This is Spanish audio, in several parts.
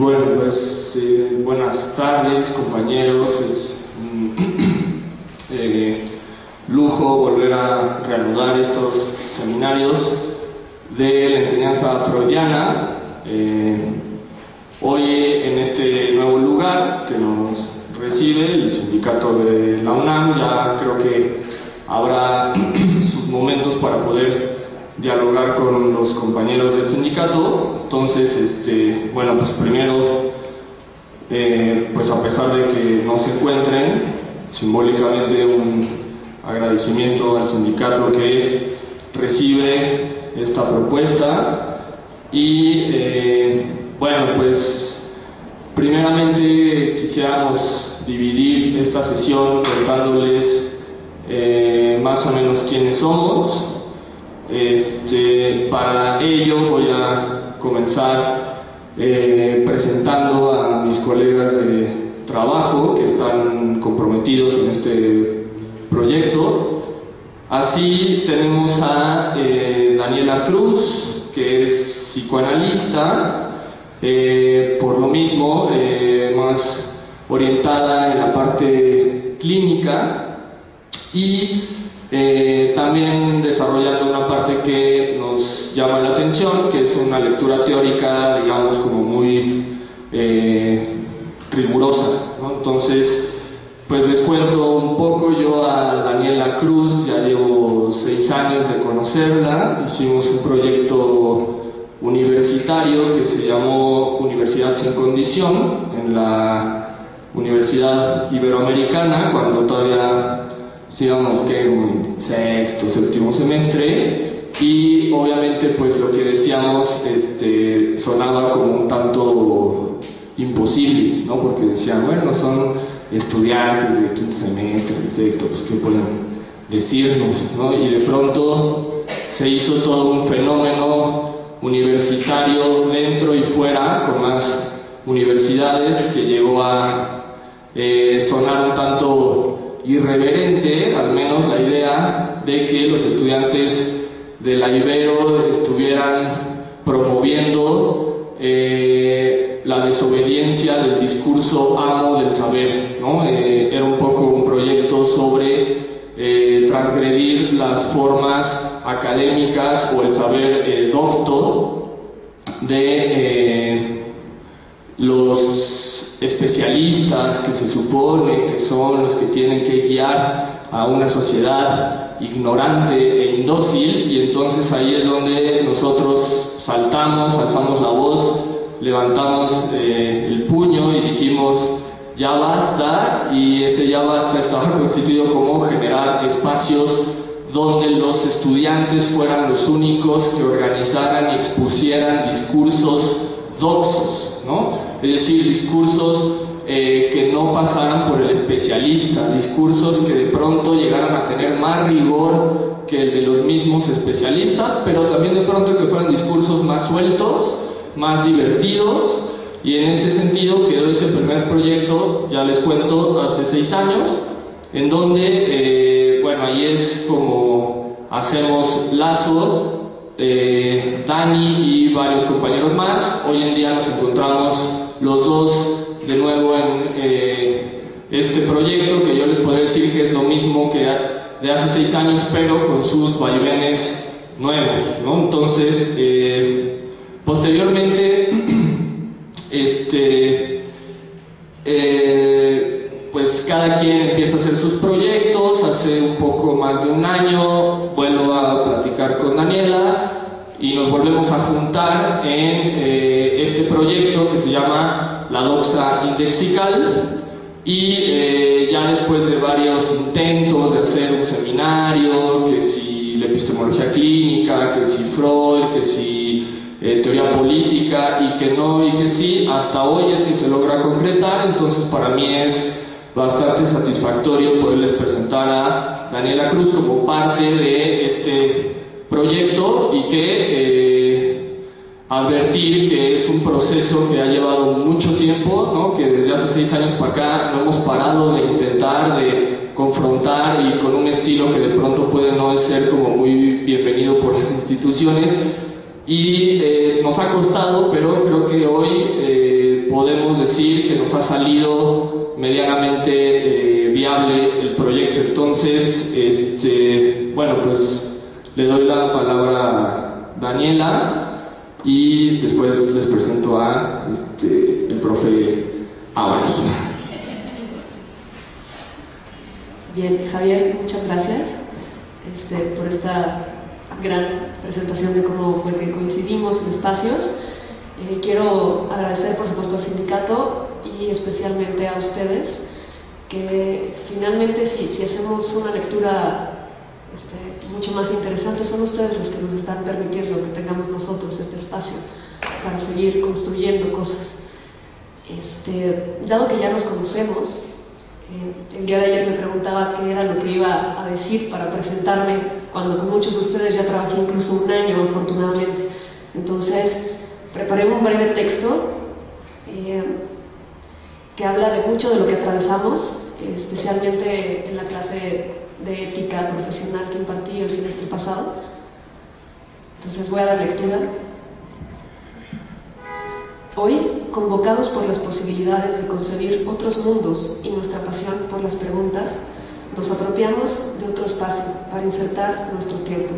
Bueno, pues buenas tardes, compañeros. Es un lujo volver a reanudar estos seminarios de la enseñanza freudiana. Hoy en este nuevo lugar que nos recibe el sindicato de la UNAM, ya creo que habrá sus momentos para poder dialogar con los compañeros del sindicato. Entonces, bueno, pues primero, pues a pesar de que no se encuentren, simbólicamente un agradecimiento al sindicato que recibe esta propuesta. Y bueno, pues primeramente quisiéramos dividir esta sesión contándoles más o menos quiénes somos. Para ello voy a comenzar presentando a mis colegas de trabajo que están comprometidos en este proyecto. Así tenemos a Daniela Cruz, que es psicoanalista, por lo mismo más orientada en la parte clínica, y también desarrollando una parte que nos llama la atención, que es una lectura teórica, digamos, como muy rigurosa, ¿no? Entonces, pues les cuento un poco. Yo a Daniela Cruz ya llevo 6 años de conocerla. Hicimos un proyecto universitario que se llamó Universidad Sin Condición en la Universidad Iberoamericana, cuando todavía íbamos en sexto, séptimo semestre, y obviamente pues lo que decíamos sonaba como un tanto imposible, ¿no? Porque decían, bueno, son estudiantes de quinto semestre, de sexto, pues qué pueden decirnos, ¿no? Y de pronto se hizo todo un fenómeno universitario dentro y fuera, con más universidades, que llegó a sonar un tanto irreverente, al menos la idea de que los estudiantes de la Ibero estuvieran promoviendo la desobediencia del discurso amo del saber, ¿no? Era un poco un proyecto sobre transgredir las formas académicas o el saber docto de los especialistas que se supone que son los que tienen que guiar a una sociedad ignorante e indócil. Y entonces ahí es donde nosotros saltamos, alzamos la voz, levantamos el puño y dijimos ya basta. Y ese ya basta estaba constituido como generar espacios donde los estudiantes fueran los únicos que organizaran y expusieran discursos doxos, ¿no? Es decir, discursos que no pasaran por el especialista, discursos que de pronto llegaran a tener más rigor que el de los mismos especialistas, pero también de pronto que fueran discursos más sueltos, más divertidos. Y en ese sentido quedó ese primer proyecto, ya les cuento, hace 6 años, en donde, bueno, ahí es como hacemos lazo, Dani y varios compañeros más. Hoy en día nos encontramos los dos de nuevo en este proyecto, que yo les podría decir que es lo mismo que de hace 6 años, pero con sus vaivenes nuevos, ¿no? Entonces, posteriormente, pues cada quien empieza a hacer sus proyectos. Hace un poco más de un año vuelvo a platicar con Daniela y nos volvemos a juntar en este proyecto que se llama La Doxa Indexical. Y ya después de varios intentos de hacer un seminario, que si la epistemología clínica, que si Freud, que si teoría política, y que no, y que sí, hasta hoy es que se logra concretar. Entonces para mí es bastante satisfactorio poderles presentar a Daniela Cruz como parte de este proyecto, y que advertir que es un proceso que ha llevado mucho tiempo, ¿no? Que desde hace 6 años para acá no hemos parado de intentar, de confrontar, y con un estilo que de pronto puede no ser como muy bienvenido por las instituciones, y nos ha costado, pero creo que hoy podemos decir que nos ha salido medianamente viable el proyecto. Entonces, bueno, pues le doy la palabra a Daniela y después les presento a el profe Ábalos. Bien, Javier, muchas gracias por esta gran presentación de cómo fue que coincidimos en espacios. Quiero agradecer, por supuesto, al sindicato y especialmente a ustedes, que finalmente si hacemos una lectura mucho más interesante, son ustedes los que nos están permitiendo que tengamos nosotros este espacio para seguir construyendo cosas. Dado que ya nos conocemos, el día de ayer me preguntaba qué era lo que iba a decir para presentarme, cuando con muchos de ustedes ya trabajé incluso un año, afortunadamente. Entonces, preparé un breve texto que habla de mucho de lo que atravesamos, especialmente en la clase de ética profesional que impartí el semestre pasado. Entonces voy a dar lectura. Hoy, convocados por las posibilidades de concebir otros mundos y nuestra pasión por las preguntas, nos apropiamos de otro espacio para insertar nuestro tiempo.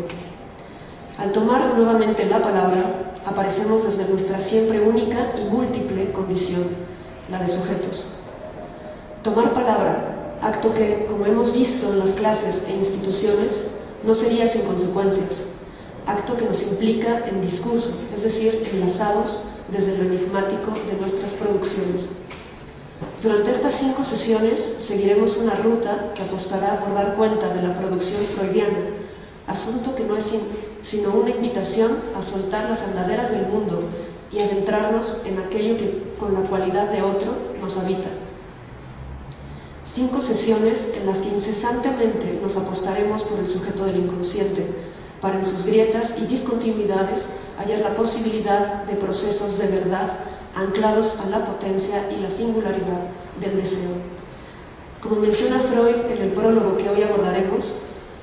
Al tomar nuevamente la palabra, aparecemos desde nuestra siempre única y múltiple condición, la de sujetos. Tomar palabra, acto que, como hemos visto en las clases e instituciones, no sería sin consecuencias, acto que nos implica en discurso, es decir, enlazados desde lo enigmático de nuestras producciones. Durante estas 5 sesiones seguiremos una ruta que apostará por dar cuenta de la producción freudiana, asunto que no es sino una invitación a soltar las andaderas del mundo y adentrarnos en aquello que con la cualidad de otro nos habita. 5 sesiones en las que incesantemente nos apostaremos por el sujeto del inconsciente, para en sus grietas y discontinuidades hallar la posibilidad de procesos de verdad anclados a la potencia y la singularidad del deseo. Como menciona Freud en el prólogo que hoy abordaremos,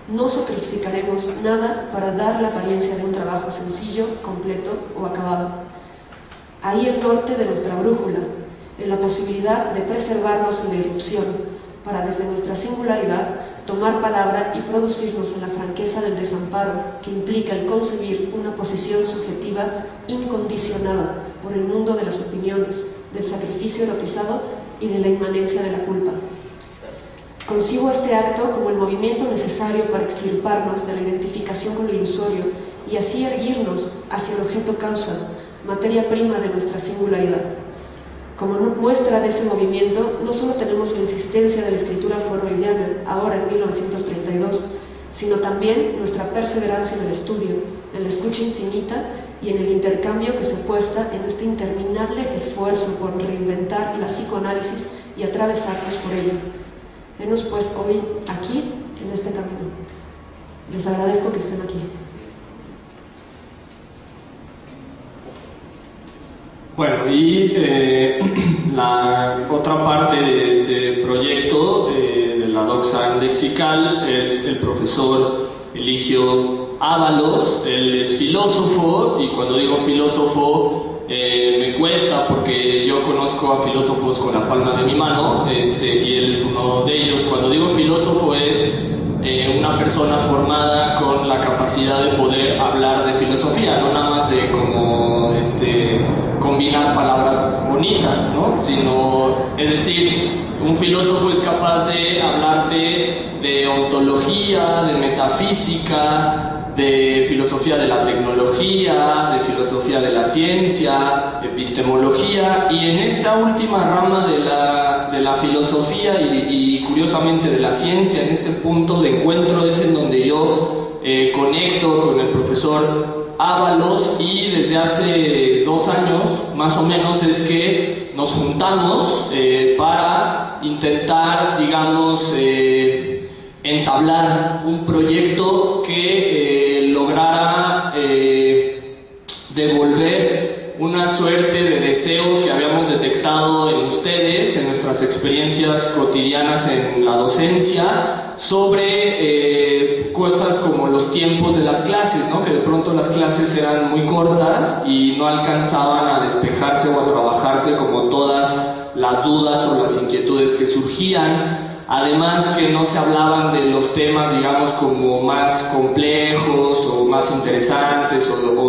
no sacrificaremos nada para dar la apariencia de un trabajo sencillo, completo o acabado. Ahí el norte de nuestra brújula, en la posibilidad de preservarnos en la irrupción, para desde nuestra singularidad tomar palabra y producirnos en la franqueza del desamparo que implica el concebir una posición subjetiva incondicionada por el mundo de las opiniones, del sacrificio erotizado y de la inmanencia de la culpa. Concibo este acto como el movimiento necesario para extirparnos de la identificación con lo ilusorio y así erguirnos hacia el objeto causa, materia prima de nuestra singularidad. Como muestra de ese movimiento, no solo tenemos la insistencia de la escritura freudiana, ahora en 1932, sino también nuestra perseverancia en el estudio, en la escucha infinita y en el intercambio que se apuesta en este interminable esfuerzo por reinventar la psicoanálisis y atravesarnos por ella. Venos pues hoy aquí, en este camino. Les agradezco que estén aquí. Bueno, y la otra parte de este proyecto de la doxa lexical es el profesor Eligio Ábalos. Él es filósofo, y cuando digo filósofo me cuesta porque yo conozco a filósofos con la palma de mi mano, y él es uno de ellos. Cuando digo filósofo es una persona formada con la capacidad de poder hablar de filosofía, no nada más de como combinar palabras bonitas, ¿no? Sino, es decir, un filósofo es capaz de hablarte de ontología, de metafísica, de filosofía de la tecnología, de filosofía de la ciencia, epistemología, y en esta última rama de la filosofía y curiosamente de la ciencia, en este punto de encuentro es en donde yo conecto con el profesor Ábalos, y desde hace 2 años más o menos es que nos juntamos para intentar, digamos, entablar un proyecto que lograra devolver una suerte de deseo que habíamos detectado en ustedes, en nuestras experiencias cotidianas en la docencia, sobre cosas como los tiempos de las clases, ¿no? Que de pronto las clases eran muy cortas y no alcanzaban a despejarse o a trabajarse como todas las dudas o las inquietudes que surgían. Además que no se hablaban de los temas, digamos, como más complejos o más interesantes o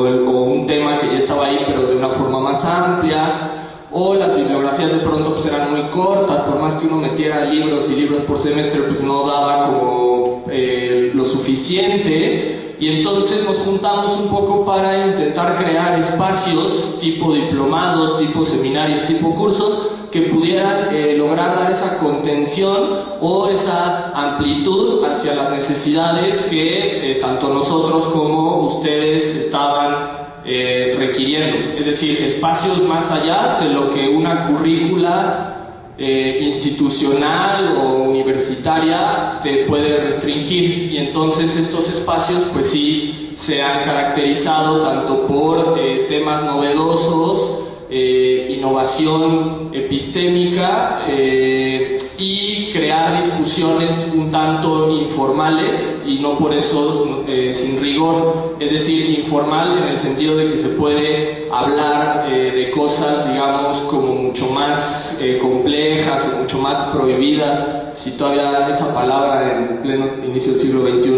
un tema que ya estaba ahí pero de una forma más amplia, o las bibliografías de pronto pues eran muy cortas, por más que uno metiera libros y libros por semestre pues no daba como lo suficiente, y entonces nos juntamos un poco para intentar crear espacios tipo diplomados, tipo seminarios, tipo cursos que pudieran lograr dar esa contención o esa amplitud hacia las necesidades que tanto nosotros como ustedes estaban requiriendo. Es decir, espacios más allá de lo que una currícula institucional o universitaria te puede restringir, y entonces estos espacios pues sí se han caracterizado tanto por temas novedosos, innovación epistémica y crear discusiones un tanto informales y no por eso sin rigor, es decir, informal en el sentido de que se puede hablar de cosas, digamos, como mucho más complejas o mucho más prohibidas, si todavía esa palabra en pleno inicio del siglo XXI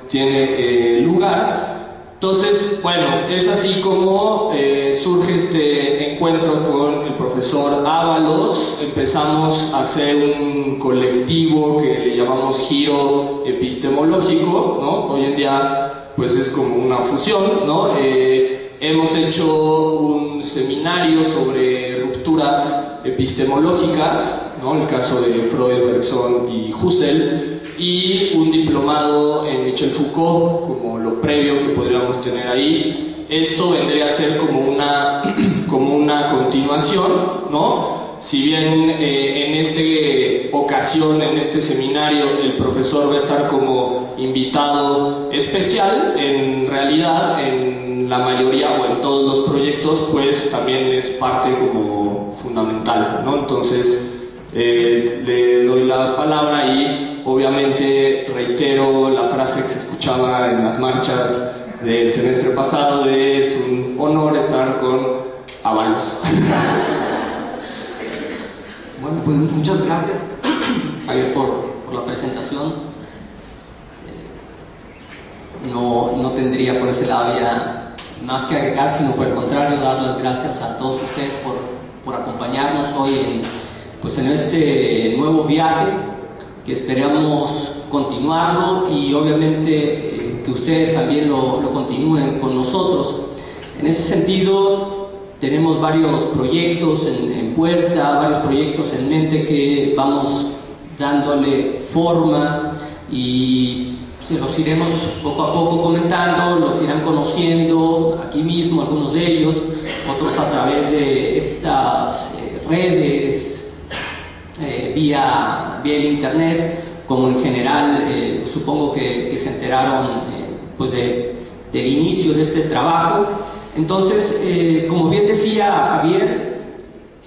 tiene lugar. Entonces, bueno, es así como surge este encuentro con el profesor Ábalos. Empezamos a hacer un colectivo que le llamamos Giro Epistemológico, ¿no? Hoy en día pues es como una fusión, ¿no? Hemos hecho un seminario sobre rupturas epistemológicas, ¿no? El caso de Freud, Bergson y Husserl, y un diplomado en Michel Foucault como lo previo que podríamos tener ahí. Esto vendría a ser como una continuación, ¿no? Si bien en esta ocasión, en este seminario, el profesor va a estar como invitado especial, en realidad en la mayoría o en todos los proyectos pues también es parte como fundamental, ¿no? Entonces le doy la palabra y obviamente reitero la frase que se escuchaba en las marchas del semestre pasado de es un honor estar con Ábalos. Bueno, pues muchas gracias, Javier, por la presentación. No tendría por ese lado ya más que agregar, sino por el contrario, dar las gracias a todos ustedes por acompañarnos hoy en este nuevo viaje, que esperamos continuarlo y obviamente que ustedes también lo continúen con nosotros. En ese sentido, tenemos varios proyectos en puerta, varios proyectos en mente que vamos dándole forma y se los iremos poco a poco comentando, los irán conociendo aquí mismo, algunos de ellos, otros a través de estas redes, vía el internet, como en general supongo que se enteraron pues del inicio de este trabajo. Entonces, como bien decía Javier,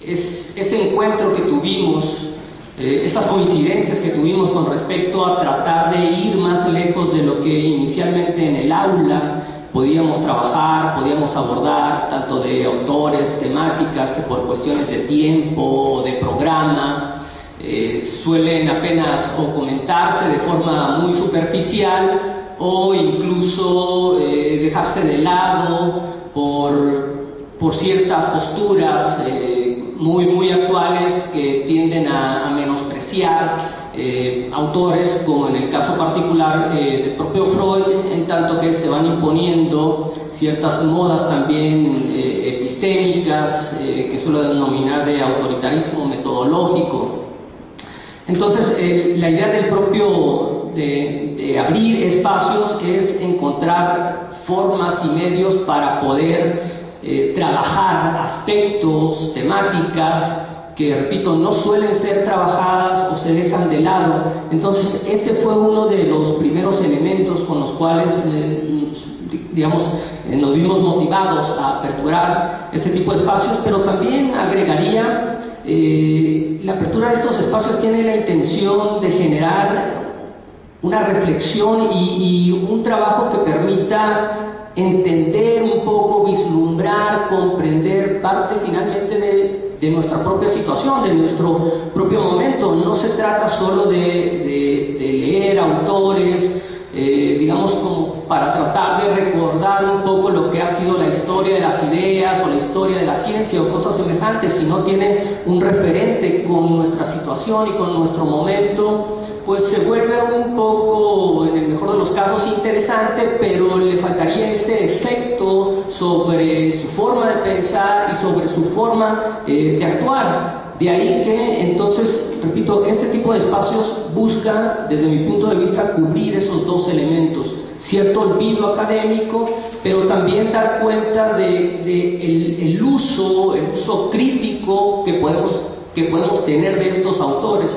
ese encuentro que tuvimos, esas coincidencias que tuvimos con respecto a tratar de ir más lejos de lo que inicialmente en el aula podíamos trabajar, podíamos abordar, tanto de autores, temáticas, que por cuestiones de tiempo, de programa, suelen apenas o comentarse de forma muy superficial o incluso dejarse de lado por ciertas posturas muy actuales que tienden a menospreciar autores, como en el caso particular del propio Freud, en tanto que se van imponiendo ciertas modas también epistémicas que suelo denominar de autoritarismo metodológico. Entonces, la idea del propio de abrir espacios es encontrar formas y medios para poder trabajar aspectos, temáticas que, repito, no suelen ser trabajadas o se dejan de lado. Entonces, ese fue uno de los primeros elementos con los cuales nos vimos motivados a aperturar este tipo de espacios, pero también agregaría, la apertura de estos espacios tiene la intención de generar una reflexión y un trabajo que permita entender un poco, vislumbrar, comprender parte finalmente de nuestra propia situación, de nuestro propio momento. No se trata solo de leer autores, digamos, como para tratar de recordar un poco lo que ha sido la historia de las ideas o la historia de la ciencia o cosas semejantes, sino tiene un referente con nuestra situación y con nuestro momento, pues se vuelve un poco, en el mejor de los casos, interesante, pero le faltaría ese efecto sobre su forma de pensar y sobre su forma de actuar. De ahí que, entonces, repito, este tipo de espacios busca, desde mi punto de vista, cubrir esos dos elementos: cierto olvido académico, pero también dar cuenta de el uso crítico que podemos tener de estos autores.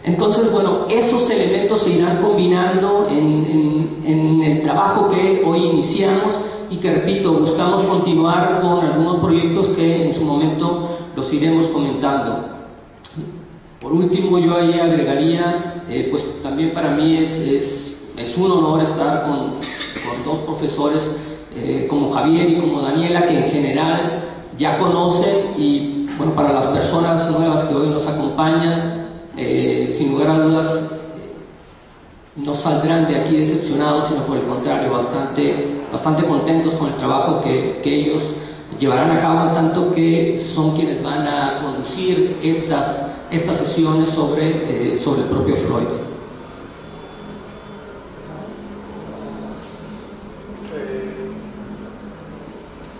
Entonces, bueno, esos elementos se irán combinando en el trabajo que hoy iniciamos y que, repito, buscamos continuar con algunos proyectos que en su momento los iremos comentando. Por último, yo ahí agregaría, pues también para mí es un honor estar con dos profesores como Javier y como Daniela, que en general ya conocen, y bueno, para las personas nuevas que hoy nos acompañan, sin lugar a dudas no saldrán de aquí decepcionados, sino por el contrario, bastante contentos con el trabajo que ellos llevarán a cabo, en tanto que son quienes van a conducir estas sesiones sobre el propio Freud.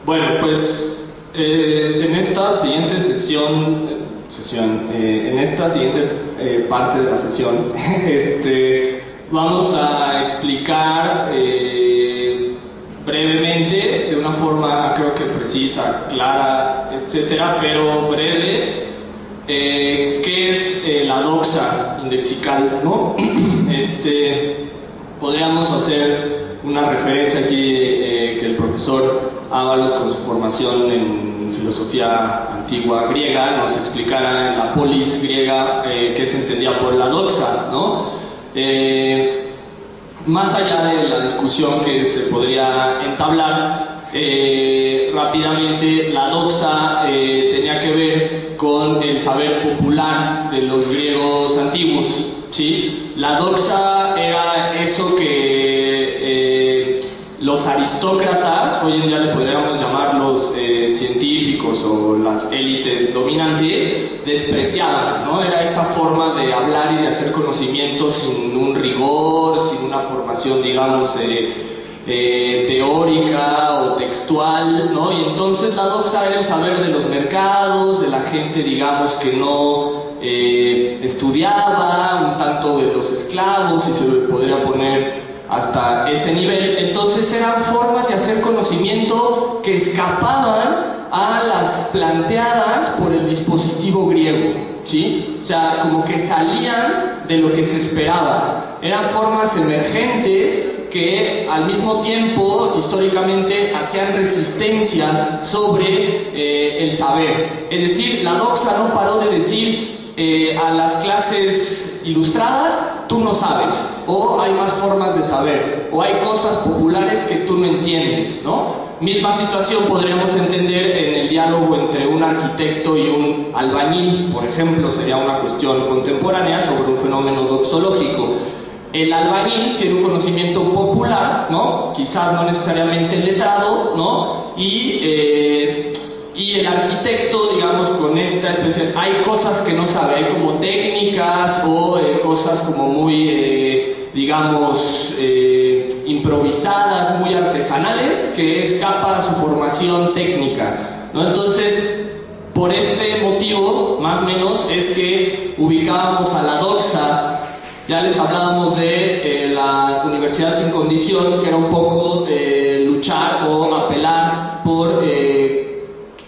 Bueno, pues en esta siguiente en esta siguiente parte de la sesión, vamos a explicar brevemente, de una forma creo que precisa, clara, etcétera, pero breve, qué es la doxa indexical, ¿no? Podríamos hacer una referencia aquí que el profesor Ábalos, con su formación en filosofía antigua griega, nos explicara en la polis griega qué se entendía por la doxa, ¿no? Más allá de la discusión que se podría entablar, rápidamente, la doxa tenía que ver con el saber popular de los griegos antiguos, ¿sí? La doxa era eso que los aristócratas, hoy en día le podríamos llamar los científicos o las élites dominantes, despreciaban, ¿no? Era esta forma de hablar y de hacer conocimiento sin un rigor, sin una formación, digamos, teórica o textual, ¿no? Y entonces la doxa era el saber de los mercados, de la gente, digamos, que no estudiaba, un tanto de los esclavos, si se podría poner hasta ese nivel. Entonces eran formas de hacer conocimiento que escapaban a las planteadas por el dispositivo griego, ¿sí? O sea, como que salían de lo que se esperaba. Eran formas emergentes que al mismo tiempo históricamente hacían resistencia sobre el saber. Es decir, la doxa no paró de decir a las clases ilustradas: tú no sabes, o hay más formas de saber, o hay cosas populares que tú no entiendes, ¿no? Misma situación podríamos entender en el diálogo entre un arquitecto y un albañil, por ejemplo. Sería una cuestión contemporánea sobre un fenómeno doxológico. El albañil tiene un conocimiento popular, ¿no? Quizás no necesariamente letrado, ¿no? Y el arquitecto, digamos, con esta especie, hay cosas que no sabe, hay como técnicas o cosas como muy, digamos, improvisadas, muy artesanales, que escapa a su formación técnica, ¿no? Entonces, por este motivo, más o menos, es que ubicábamos a la doxa. Ya les hablábamos de la Universidad Sin Condición, que era un poco luchar o apelar por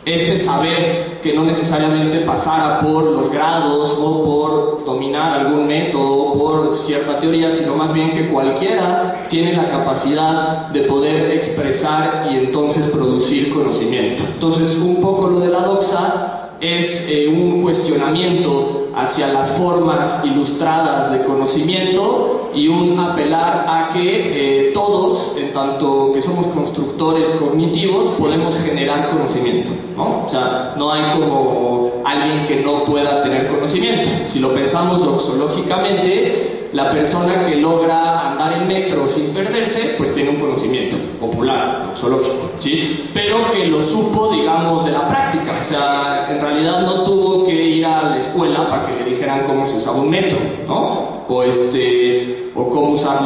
este saber que no necesariamente pasara por los grados o por dominar algún método o por cierta teoría, sino más bien que cualquiera tiene la capacidad de poder expresar y entonces producir conocimiento. Entonces, un poco lo de la doxa es un cuestionamiento hacia las formas ilustradas de conocimiento y un apelar a que todos, en tanto que somos constructores cognitivos, podemos generar conocimiento, ¿no? O sea, no hay como alguien que no pueda tener conocimiento. Si lo pensamos doxológicamente, la persona que logra andar en metro sin perderse, pues tiene un conocimiento popular, doxológico, ¿sí? Pero que lo supo, digamos, de la práctica. O sea, en realidad no tuvo que ir a la escuela para que le dijeran cómo se usaba un metro, ¿no? O cómo usar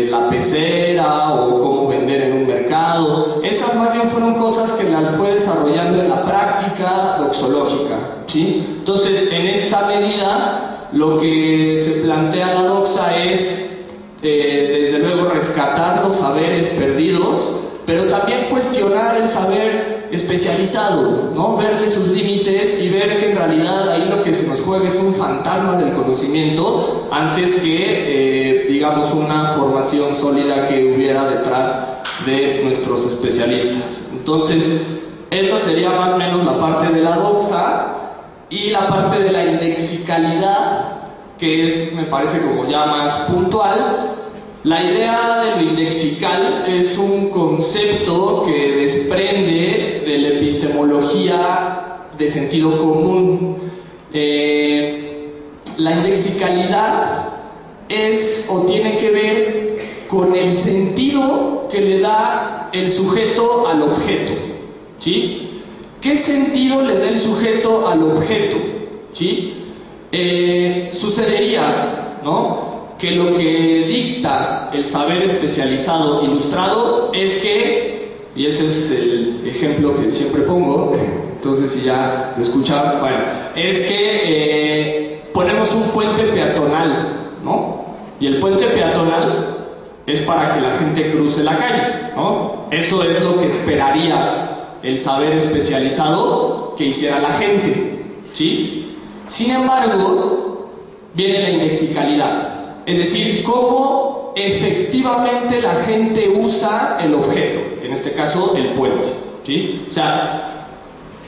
la pecera, o cómo vender en un mercado. Esas más bien fueron cosas que las fue desarrollando en la práctica doxológica, ¿sí? Entonces, en esta medida, lo que se plantea la doxa es, desde luego, rescatar los saberes perdidos, pero también cuestionar el saber especializado, ¿no? Verle sus límites y ver que en realidad ahí lo que se nos juega es un fantasma del conocimiento antes que, digamos, una formación sólida que hubiera detrás de nuestros especialistas. Entonces, esa sería más o menos la parte de la doxa. Y la parte de la indexicalidad, que es, me parece, como ya más puntual. La idea de lo indexical es un concepto que desprende de la epistemología de sentido común. La indexicalidad es o tiene que ver con el sentido que le da el sujeto al objeto, ¿sí? ¿Qué sentido le da el sujeto al objeto? ¿Sí? Sucedería, ¿no?, que lo que dicta el saber especializado ilustrado es que, y ese es el ejemplo que siempre pongo, entonces si ya lo escucharon, bueno, es que ponemos un puente peatonal, ¿no? Y el puente peatonal es para que la gente cruce la calle, ¿no? Eso es lo que esperaría el saber especializado que hiciera la gente, ¿sí? Sin embargo, viene la indexicalidad, es decir, cómo efectivamente la gente usa el objeto, en este caso el puente, ¿sí? O sea,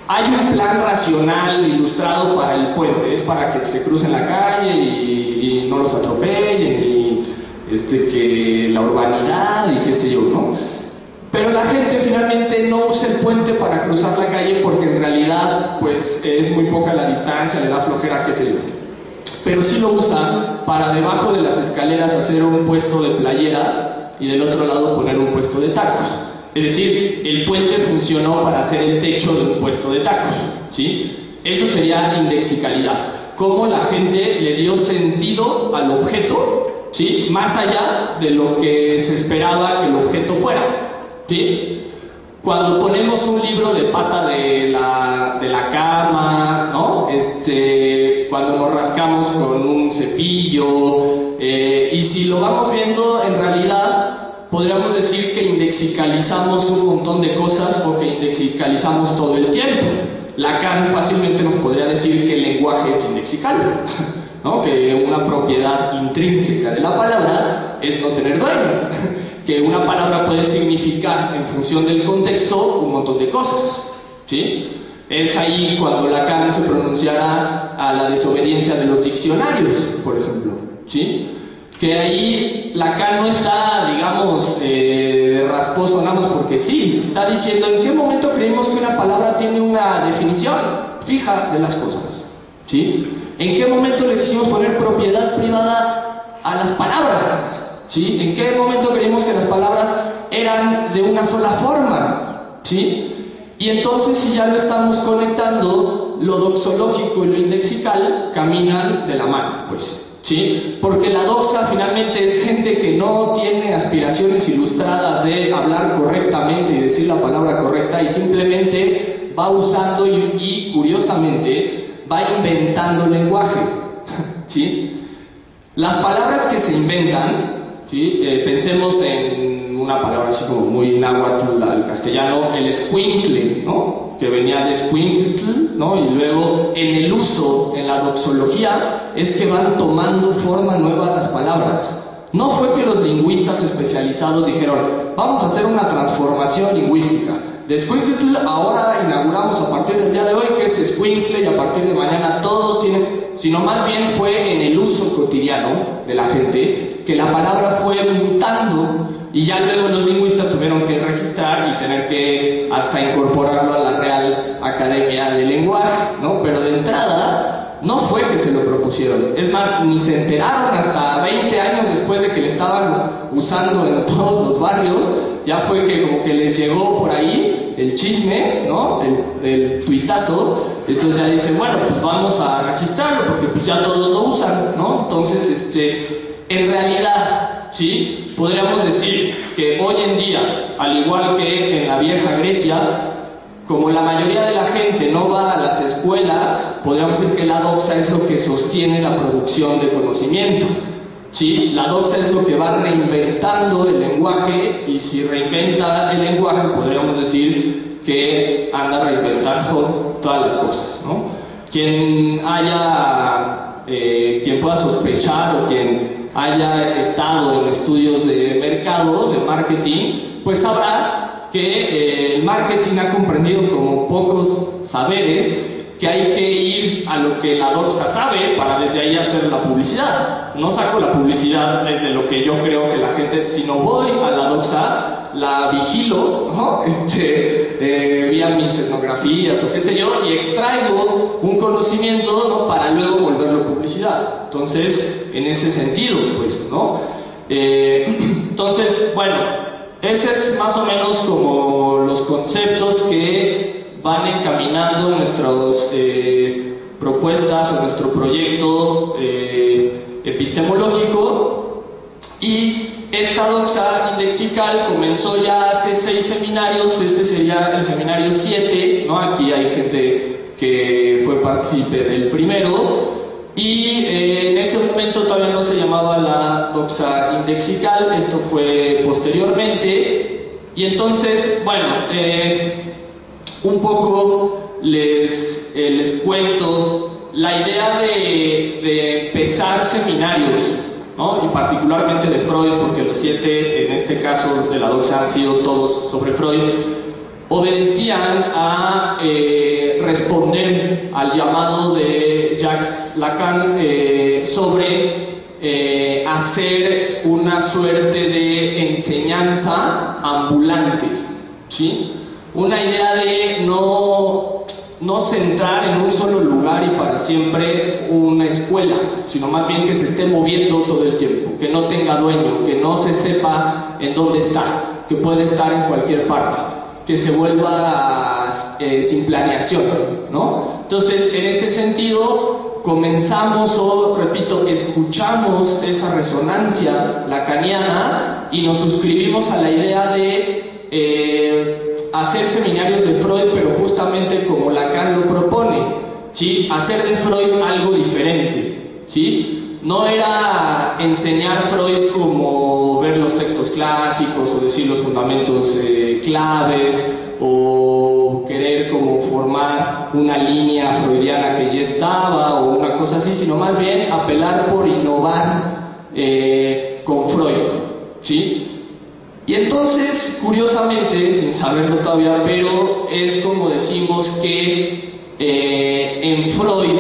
hay un plan racional ilustrado para el puente, es para que se crucen la calle y no los atropellen, y que la urbanidad y qué sé yo, ¿no? Pero la gente finalmente no usa el puente para cruzar la calle porque en realidad pues es muy poca la distancia, le da flojera, qué sé yo. Pero sí lo usa para debajo de las escaleras hacer un puesto de playeras y del otro lado poner un puesto de tacos. Es decir, el puente funcionó para hacer el techo de un puesto de tacos, ¿sí? Eso sería indexicalidad. Cómo la gente le dio sentido al objeto, ¿sí?, más allá de lo que se esperaba que el objeto fuera. ¿Sí? Cuando ponemos un libro de pata de la cama, ¿no? Cuando nos rascamos con un cepillo, y si lo vamos viendo, en realidad podríamos decir que indexicalizamos un montón de cosas o que indexicalizamos todo el tiempo. Lacan fácilmente nos podría decir que el lenguaje es indexical, ¿no? Que una propiedad intrínseca de la palabra es no tener dueño. Que una palabra puede significar, en función del contexto, un montón de cosas, ¿sí? Es ahí cuando Lacan se pronunciará a la desobediencia de los diccionarios, por ejemplo, ¿sí? Que ahí Lacan no está, digamos, rasposo nada más porque sí, está diciendo en qué momento creemos que una palabra tiene una definición fija de las cosas, ¿sí? En qué momento le quisimos poner propiedad privada a las palabras, ¿sí? ¿En qué momento creímos que las palabras eran de una sola forma? ¿Sí? Y entonces, si ya lo estamos conectando, lo doxológico y lo indexical caminan de la mano, pues, ¿sí? Porque la doxa finalmente es gente que no tiene aspiraciones ilustradas de hablar correctamente y decir la palabra correcta, y simplemente va usando y curiosamente va inventando lenguaje, ¿sí? Las palabras que se inventan, ¿sí? Pensemos en una palabra así como muy náhuatl al castellano, el escuincle, ¿no? Que venía de escuintl, ¿no? Y luego en el uso, en la doxología, es que van tomando forma nueva las palabras. No fue que los lingüistas especializados dijeron, vamos a hacer una transformación lingüística. De Escuincle ahora inauguramos a partir del día de hoy, que es Escuincle, y a partir de mañana todos tienen, sino más bien fue en el uso cotidiano de la gente, que la palabra fue mutando, y ya luego los lingüistas tuvieron que registrar y tener que hasta incorporarlo a la Real Academia de Lenguaje, ¿no? Pero de entrada no fue que se lo propusieron, es más, ni se enteraron hasta 20 años después de que le estaban usando en todos los barrios. Ya fue que como que les llegó por ahí el chisme, ¿no? El tuitazo. Entonces ya dicen, bueno, pues vamos a registrarlo porque pues ya todos lo usan, ¿no? Entonces, en realidad, ¿sí? Podríamos decir que hoy en día, al igual que en la vieja Grecia, como la mayoría de la gente no va a las escuelas, podríamos decir que la doxa es lo que sostiene la producción de conocimiento. ¿Sí? La doxa es lo que va reinventando el lenguaje, y si reinventa el lenguaje podríamos decir que anda reinventando todas las cosas, ¿no? Quien pueda sospechar o quien haya estado en estudios de mercado, de marketing, pues sabrá que el marketing ha comprendido como pocos saberes que hay que ir a lo que la doxa sabe para desde ahí hacer la publicidad. No saco la publicidad desde lo que yo creo que la gente, sino voy a la doxa, la vigilo, ¿no? Vía mis etnografías o qué sé yo, y extraigo un conocimiento, ¿no? Para luego volverlo publicidad. Entonces, en ese sentido, pues, ¿no? Entonces, bueno, ese es más o menos como los conceptos que van encaminando nuestras propuestas o nuestro proyecto epistemológico. Y esta doxa indexical comenzó ya hace 6 seminarios, este sería el seminario 7, ¿no? Aquí hay gente que fue partícipe del primero, y en ese momento todavía no se llamaba la doxa indexical, esto fue posteriormente. Y entonces, bueno, un poco les cuento la idea de empezar seminarios, ¿no? Y particularmente de Freud, porque los 7 en este caso de la doxa han sido todos sobre Freud, obedecían a responder al llamado de Jacques Lacan sobre hacer una suerte de enseñanza ambulante, ¿sí? Una idea de no centrar en un solo lugar y para siempre una escuela, sino más bien que se esté moviendo todo el tiempo, que no tenga dueño, que no se sepa en dónde está, que puede estar en cualquier parte, que se vuelva sin planeación, ¿no? Entonces, en este sentido, comenzamos o, repito, escuchamos esa resonancia lacaniana y nos suscribimos a la idea de hacer seminarios de Freud, pero justamente como Lacan lo propone, ¿sí? Hacer de Freud algo diferente, ¿sí? No era enseñar Freud como ver los textos clásicos o decir los fundamentos claves o querer como formar una línea freudiana que ya estaba o una cosa así, sino más bien apelar por innovar con Freud, ¿sí? Y entonces, curiosamente, sin saberlo todavía, pero es como decimos que en Freud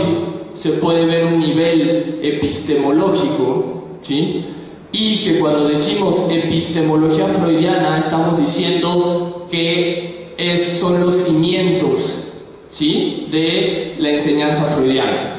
se puede ver un nivel epistemológico, ¿sí? Y que cuando decimos epistemología freudiana estamos diciendo que son los cimientos, ¿sí? De la enseñanza freudiana,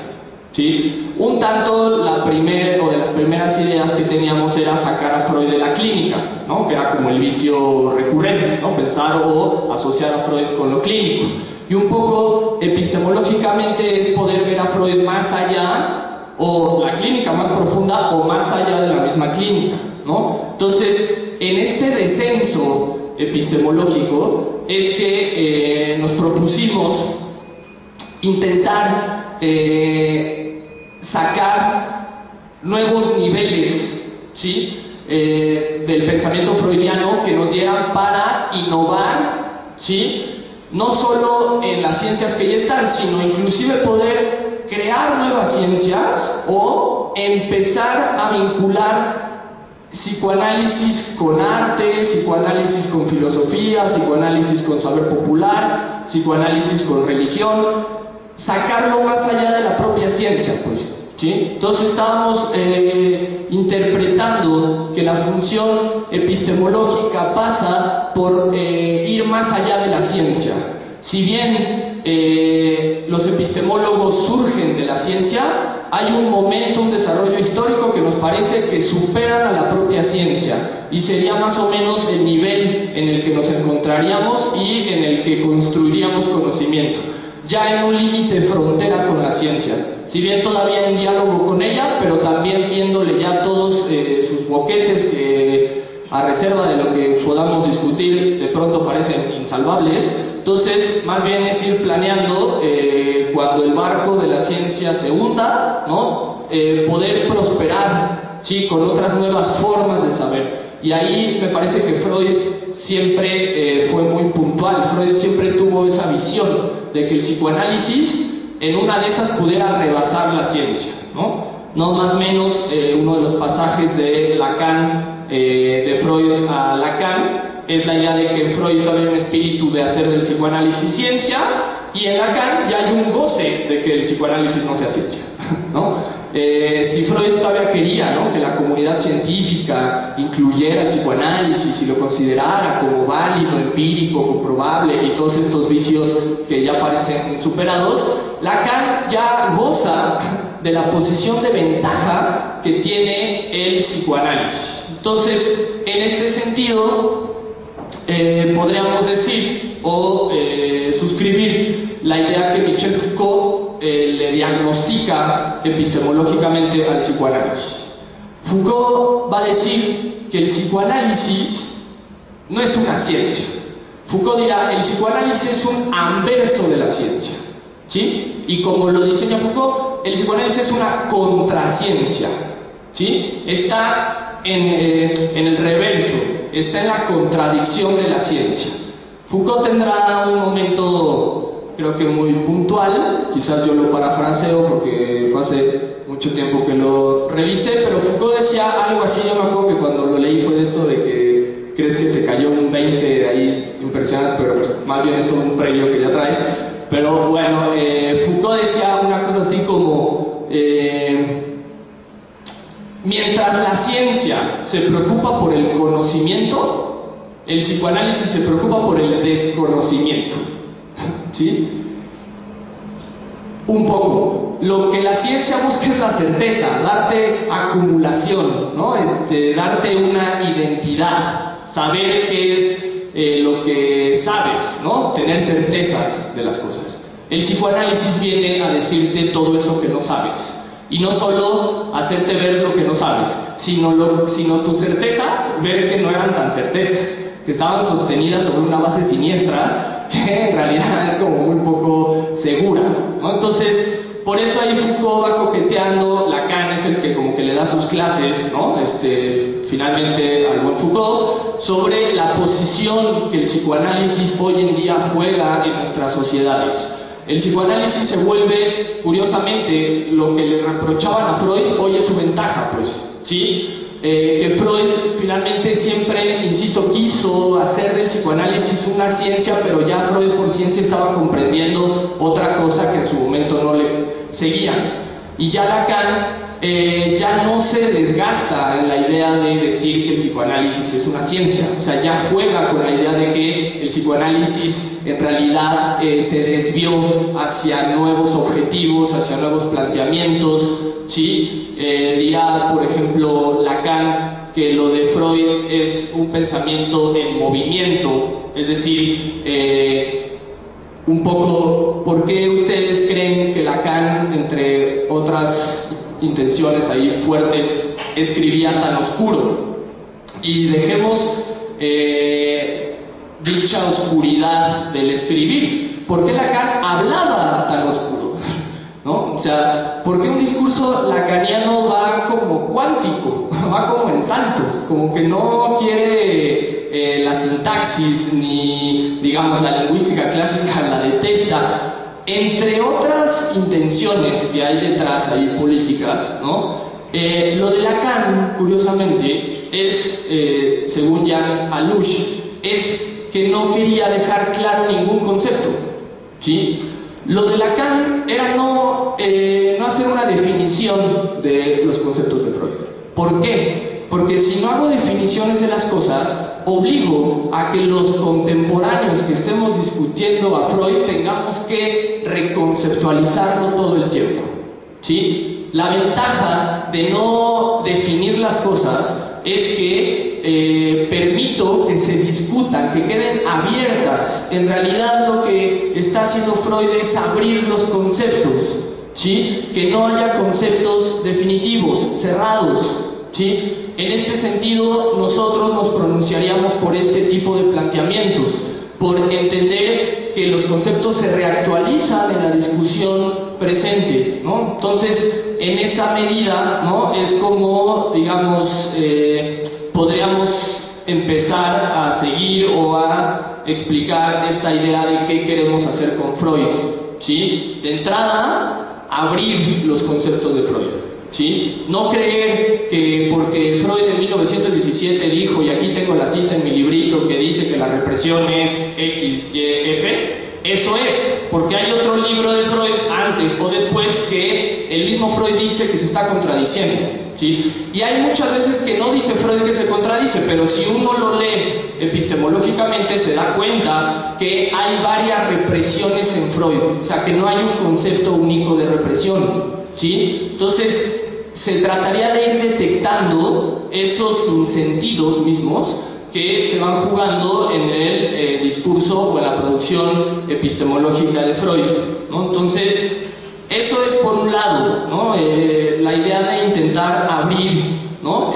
¿sí? Un tanto de las primeras ideas que teníamos era sacar a Freud de la clínica, ¿no? Que era como el vicio recurrente, ¿no? Pensar o asociar a Freud con lo clínico. Y un poco epistemológicamente es poder ver a Freud más allá, o la clínica más profunda, o más allá de la misma clínica, ¿no? Entonces, en este descenso epistemológico es que nos propusimos intentar sacar nuevos niveles, ¿sí? Del pensamiento freudiano que nos dieran para innovar, ¿sí? No solo en las ciencias que ya están, sino inclusive poder crear nuevas ciencias o empezar a vincular psicoanálisis con arte, psicoanálisis con filosofía, psicoanálisis con saber popular, psicoanálisis con religión, sacarlo más allá de la propia ciencia, pues, ¿sí? Entonces estábamos interpretando que la función epistemológica pasa por ir más allá de la ciencia. Si bien los epistemólogos surgen de la ciencia, hay un momento, un desarrollo histórico que nos parece que superan a la propia ciencia, y sería más o menos el nivel en el que nos encontraríamos y en el que construiríamos conocimiento, ya en un límite frontera con la ciencia, si bien todavía en diálogo con ella, pero también viéndole ya todos sus boquetes que, a reserva de lo que podamos discutir, de pronto parecen insalvables. Entonces, más bien es ir planeando cuando el barco de la ciencia se hunda, ¿no? Poder prosperar, ¿sí? Con otras nuevas formas de saber. Y ahí me parece que Freud siempre fue muy puntual. Freud siempre tuvo esa visión de que el psicoanálisis en una de esas pudiera rebasar la ciencia, ¿no? No más o menos uno de los pasajes de Lacan, de Freud a Lacan, es la idea de que en Freud todavía hay un espíritu de hacer del psicoanálisis ciencia, y en Lacan ya hay un goce de que el psicoanálisis no sea ciencia, ¿no? Si Freud todavía quería, ¿no?, que la comunidad científica incluyera el psicoanálisis y lo considerara como válido, empírico, comprobable y todos estos vicios que ya parecen superados, Lacan ya goza de la posición de ventaja que tiene el psicoanálisis. Entonces, en este sentido, podríamos decir o suscribir la idea que Michel Foucault le diagnostica epistemológicamente al psicoanálisis. Foucault va a decir que el psicoanálisis no es una ciencia. Foucault dirá, el psicoanálisis es un anverso de la ciencia, ¿sí? Y como lo diseña Foucault, el psicoanálisis es una contraciencia, ¿sí? Está en el reverso, está en la contradicción de la ciencia. Foucault tendrá un momento, creo que muy puntual, quizás yo lo parafraseo porque fue hace mucho tiempo que lo revisé, pero Foucault decía algo así. Yo me acuerdo que cuando lo leí fue esto de que crees que te cayó un 20 ahí impresionante, pero pues más bien es todo un previo que ya traes. Pero bueno, Foucault decía una cosa así como mientras la ciencia se preocupa por el conocimiento, el psicoanálisis se preocupa por el desconocimiento, ¿sí? Un poco. Lo que la ciencia busca es la certeza, darte acumulación, ¿no? Darte una identidad, saber qué es lo que sabes, ¿no? Tener certezas de las cosas. El psicoanálisis viene a decirte todo eso que no sabes. Y no solo hacerte ver lo que no sabes, sino tus certezas, ver que no eran tan certezas, que estaban sostenidas sobre una base siniestra, que en realidad es como muy poco segura, ¿no? Entonces, por eso ahí Foucault va coqueteando. Lacan es el que como que le da sus clases, ¿no? Finalmente al buen Foucault, sobre la posición que el psicoanálisis hoy en día juega en nuestras sociedades. El psicoanálisis se vuelve, curiosamente, lo que le reprochaban a Freud, hoy es su ventaja, pues, ¿sí? Que Freud finalmente siempre, insisto, quiso hacer del psicoanálisis una ciencia, pero ya Freud por ciencia estaba comprendiendo otra cosa que en su momento no le seguía. Y ya Lacan ya no se desgasta en la idea de decir que el psicoanálisis es una ciencia, o sea, ya juega con la idea de que el psicoanálisis en realidad se desvió hacia nuevos objetivos, hacia nuevos planteamientos, ¿sí? Dirá, por ejemplo, Lacan que lo de Freud es un pensamiento en movimiento, es decir, un poco, ¿por qué ustedes creen que Lacan, entre otras intenciones ahí fuertes, escribía tan oscuro? Y dejemos dicha oscuridad del escribir. ¿Por qué Lacan hablaba tan oscuro? ¿No? O sea, ¿por qué un discurso lacaniano va como cuántico? Va como en saltos, como que no quiere la sintaxis ni, digamos, la lingüística clásica, la detesta, entre otras intenciones que hay detrás ahí políticas, ¿no? Lo de Lacan, curiosamente, es, según Jean Alouche, es que no quería dejar claro ningún concepto, ¿sí? Lo de Lacan era no hacer una definición de los conceptos de Freud. ¿Por qué? Porque si no hago definiciones de las cosas, obligo a que los contemporáneos que estemos discutiendo a Freud tengamos que reconceptualizarlo todo el tiempo, ¿sí? La ventaja de no definir las cosas es que permito que se discutan, que queden abiertas. En realidad lo que está haciendo Freud es abrir los conceptos, ¿sí? Que no haya conceptos definitivos, cerrados, ¿sí? En este sentido, nosotros nos pronunciaríamos por este tipo de planteamientos, por entender que los conceptos se reactualizan en la discusión presente, ¿no? Entonces, en esa medida, ¿no?, es como, digamos, podríamos empezar a seguir o a explicar esta idea de qué queremos hacer con Freud, ¿sí? De entrada, abrir los conceptos de Freud, ¿sí? No creer que porque Freud en 1917 dijo, y aquí tengo la cita en mi librito que dice que la represión es X, Y, F, eso es, porque hay otro libro de Freud antes o después que el mismo Freud dice que se está contradiciendo, ¿sí? Y hay muchas veces que no dice Freud que se contradice, pero si uno lo lee epistemológicamente se da cuenta que hay varias represiones en Freud, o sea que no hay un concepto único de represión, ¿sí? Entonces se trataría de ir detectando esos sinsentidos mismos que se van jugando en el discurso o en la producción epistemológica de Freud, ¿no? Entonces, eso es por un lado, ¿no? La idea de intentar abrir, ¿no?,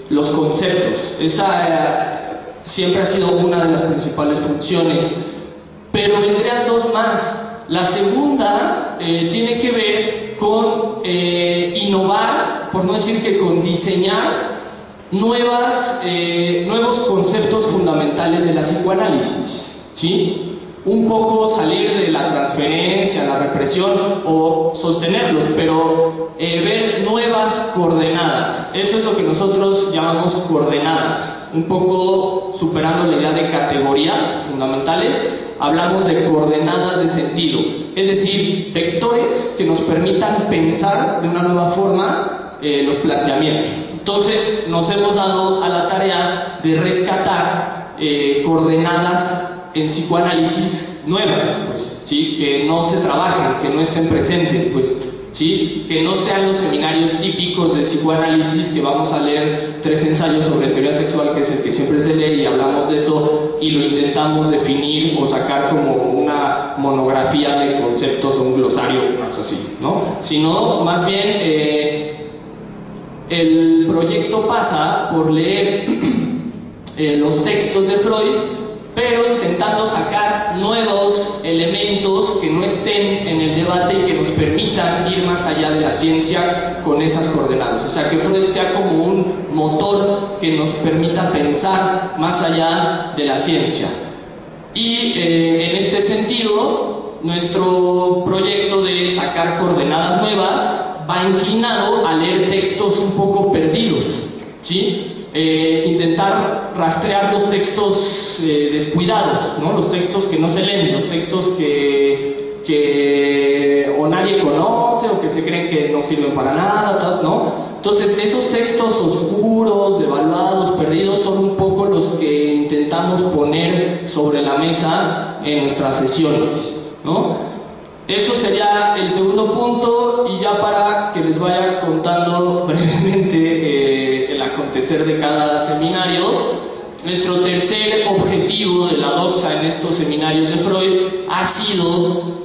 los conceptos. Esa siempre ha sido una de las principales funciones, pero vendrían dos más. La segunda tiene que ver con innovar, por no decir que con diseñar nuevos conceptos fundamentales de la psicoanálisis, ¿sí? Un poco salir de la transferencia, la represión o sostenerlos, pero ver nuevas coordenadas. Eso es lo que nosotros llamamos coordenadas, un poco superando la idea de categorías fundamentales. Hablamos de coordenadas de sentido, es decir, vectores que nos permitan pensar de una nueva forma los planteamientos. Entonces nos hemos dado a la tarea de rescatar coordenadas en psicoanálisis nuevas, pues, ¿sí? Que no se trabajen, que no estén presentes, pues, ¿sí? Que no sean los seminarios típicos de psicoanálisis que vamos a leer 3 ensayos sobre teoría sexual, que es el que siempre se lee y hablamos de eso y lo intentamos definir o sacar como una monografía de conceptos o un glosario, una cosa así, ¿no? Sino más bien el proyecto pasa por leer los textos de Freud, pero intentando sacar nuevos elementos que no estén en el debate y que nos permitan ir más allá de la ciencia con esas coordenadas. O sea, que Freud sea como un motor que nos permita pensar más allá de la ciencia. Y en este sentido, nuestro proyecto de sacar coordenadas nuevas va inclinado a leer textos un poco perdidos, ¿sí? Intentar rastrear los textos descuidados, ¿no? Los textos que no se leen, los textos que o nadie conoce o que se creen que no sirven para nada, ¿no? Entonces esos textos oscuros, devaluados, perdidos son un poco los que intentamos poner sobre la mesa en nuestras sesiones, ¿no? Eso sería el segundo punto, y ya para que les vaya contando brevemente el acontecer de cada seminario, nuestro tercer objetivo de la doxa en estos seminarios de Freud ha sido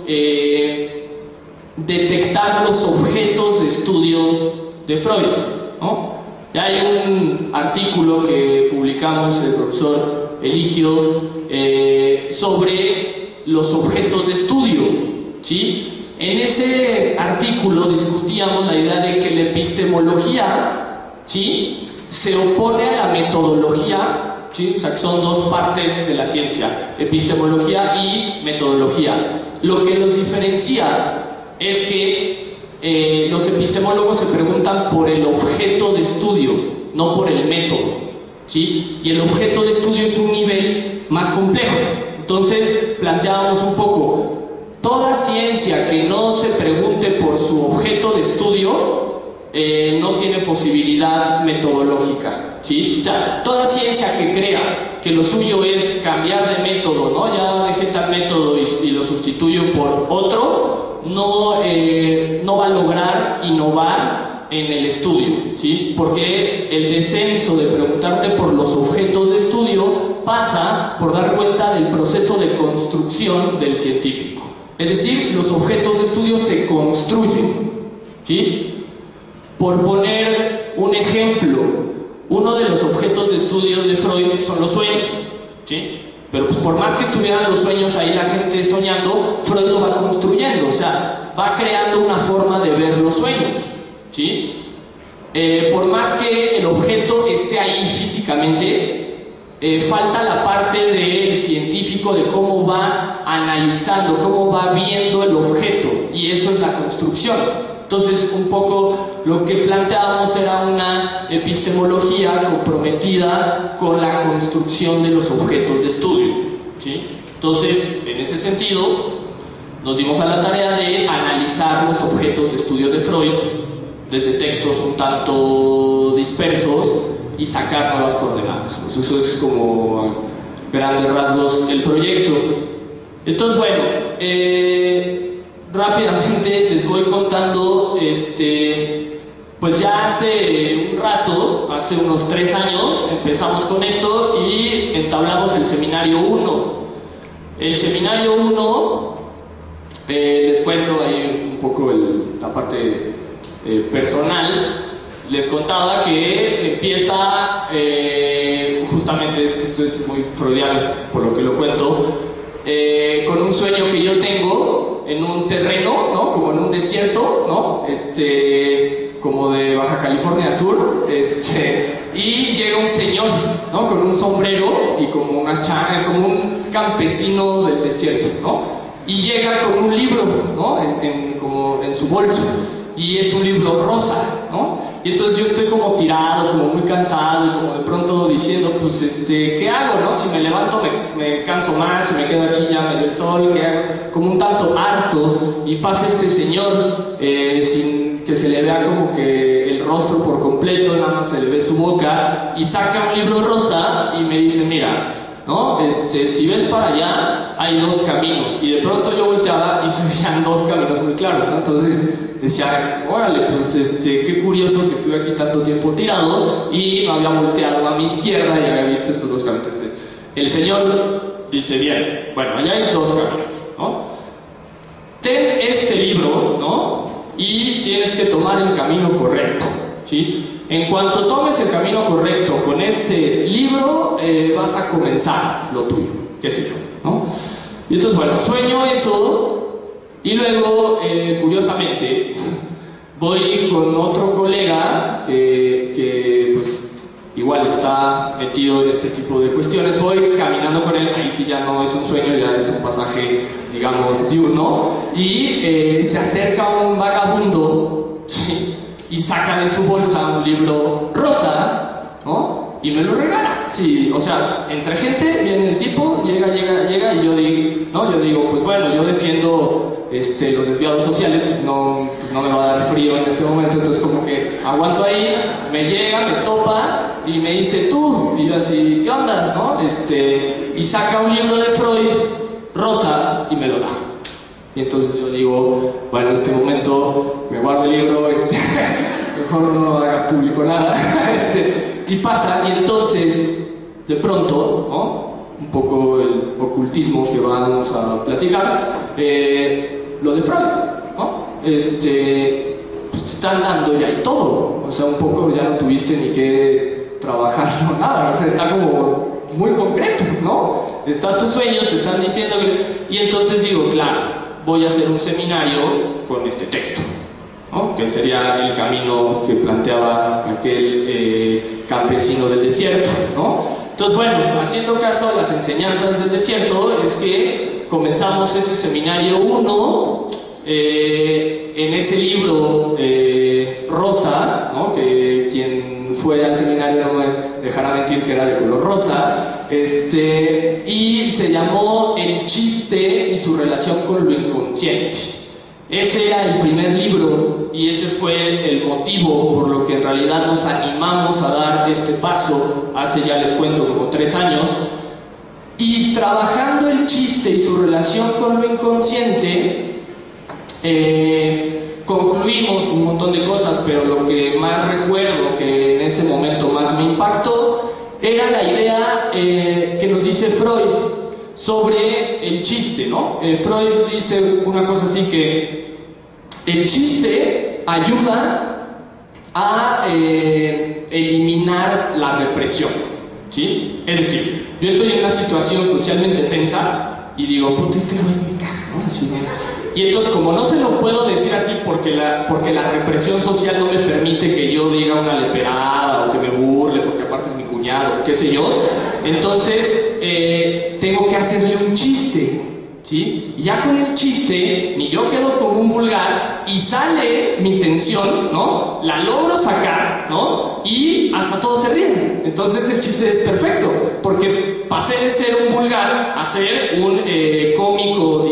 detectar los objetos de estudio de Freud, ¿no? Ya hay un artículo que publicamos el profesor Eligio sobre los objetos de estudio, ¿sí? En ese artículo discutíamos la idea de que la epistemología, ¿sí?, se opone a la metodología, ¿sí? O sea, que son dos partes de la ciencia, epistemología y metodología. Lo que los diferencia es que los epistemólogos se preguntan por el objeto de estudio, no por el método, ¿sí? Y el objeto de estudio es un nivel más complejo. Entonces planteábamos un poco, toda ciencia que no se pregunte por su objeto de estudio no tiene posibilidad metodológica, ¿sí? O sea, toda ciencia que crea que lo suyo es cambiar de método, ¿no? Ya dejé tal método y lo sustituyo por otro, no va a lograr innovar en el estudio, ¿sí? Porque el descenso de preguntarte por los objetos de estudio pasa por dar cuenta del proceso de construcción del científico. Es decir, los objetos de estudio se construyen, ¿sí? Por poner un ejemplo, uno de los objetos de estudio de Freud son los sueños, ¿sí? Pero pues por más que estuvieran los sueños ahí la gente soñando, Freud lo va construyendo, o sea, va creando una forma de ver los sueños, ¿sí? Por más que el objeto esté ahí físicamente, falta la parte del científico de cómo va analizando, cómo va viendo el objeto, y eso es la construcción. Entonces, un poco lo que planteábamos era una epistemología comprometida con la construcción de los objetos de estudio, ¿sí? Entonces, en ese sentido, nos dimos a la tarea de analizar los objetos de estudio de Freud desde textos un tanto dispersos y sacar nuevas coordenadas. Pues eso es como a grandes rasgos el proyecto. Entonces, bueno, rápidamente les voy contando, pues ya hace un rato, hace unos 3 años, empezamos con esto y entablamos el seminario 1. El seminario 1, les cuento ahí un poco la parte personal. Les contaba que empieza, justamente esto es muy freudiano por lo que lo cuento, con un sueño que yo tengo en un terreno, ¿no? Como en un desierto, ¿no? Como de Baja California Sur, y llega un señor, ¿no? Con un sombrero y como como un campesino del desierto, ¿no? Y llega con un libro, ¿no? Como en su bolso, y es un libro rosa, ¿no? Y entonces yo estoy como tirado, como muy cansado, y como de pronto diciendo, pues, ¿qué hago, no? Si me levanto me canso más, si me quedo aquí ya me da el sol, ¿qué hago? Como un tanto harto, y pasa este señor, sin que se le vea como que el rostro por completo, nada más se le ve su boca, y saca un libro rosa y me dice, mira, ¿no? Si ves para allá, hay 2 caminos, y de pronto yo volteaba y se veían 2 caminos muy claros, ¿no? Entonces decía, órale, pues qué curioso que estuve aquí tanto tiempo tirado y no había volteado a mi izquierda y había visto estos 2 caminos. Entonces, el señor dice, bien, bueno, allá hay 2 caminos, ¿no? Ten este libro, ¿no? Y tienes que tomar el camino correcto, ¿sí? En cuanto tomes el camino correcto con este libro, vas a comenzar lo tuyo, qué sé yo, ¿no? Y entonces, bueno, sueño eso. Y luego, curiosamente, voy con otro colega que pues igual está metido en este tipo de cuestiones. Voy caminando con él, ahí sí ya no es un sueño, ya es un pasaje, digamos, diurno. Y se acerca un vagabundo, ¿sí? Y saca de su bolsa un libro rosa, ¿no? Y me lo regala. Sí, o sea, entre gente, viene el tipo, llega, y yo digo, pues bueno, yo defiendo los desviados sociales, pues no me va a dar frío en este momento, entonces como que aguanto ahí, me llega, me topa y me dice, tú, y yo así, ¿qué onda? ¿No? Y saca un libro de Freud, rosa, y me lo da. Y entonces yo digo, bueno, en este momento me guardo el libro, mejor no hagas público nada, y pasa, y entonces, de pronto, ¿no? Un poco el ocultismo que vamos a platicar, lo de Freud, ¿no? Pues te están dando ya y todo, o sea, un poco ya no tuviste ni que trabajar o nada, o sea, está como muy concreto, ¿no? Está tu sueño, te están diciendo y entonces digo, claro, voy a hacer un seminario con este texto, ¿no? Que sería el camino que planteaba aquel campesino del desierto, ¿no? Entonces, bueno, haciendo caso a las enseñanzas del desierto, es que comenzamos ese seminario 1 En ese libro, Rosa, ¿no? Que quien fue al seminario no me dejará mentir que era de color rosa, y se llamó El chiste y su relación con lo inconsciente. Ese era el primer libro y ese fue el motivo por lo que en realidad nos animamos a dar este paso hace, ya les cuento, como 3 años. Y trabajando el chiste y su relación con lo inconsciente, concluimos un montón de cosas, pero lo que más recuerdo, que en ese momento más me impactó, era la idea que nos dice Freud sobre el chiste, ¿no? Freud dice una cosa así, que el chiste ayuda a eliminar la represión, ¿sí? Es decir, yo estoy en una situación socialmente tensa y digo, puta, este güey me caga, ¿no? Así, y entonces, como no se lo puedo decir así porque la represión social no me permite que yo diga una leperada o que me burle, porque aparte es mi cuñado, qué sé yo, entonces tengo que hacerle un chiste, ¿sí? Y ya con el chiste, ni yo quedo como un vulgar y sale mi tensión, ¿no? La logro sacar, ¿no? Y hasta todos se ríen. Entonces el chiste es perfecto, porque pasé de ser un vulgar a ser un cómico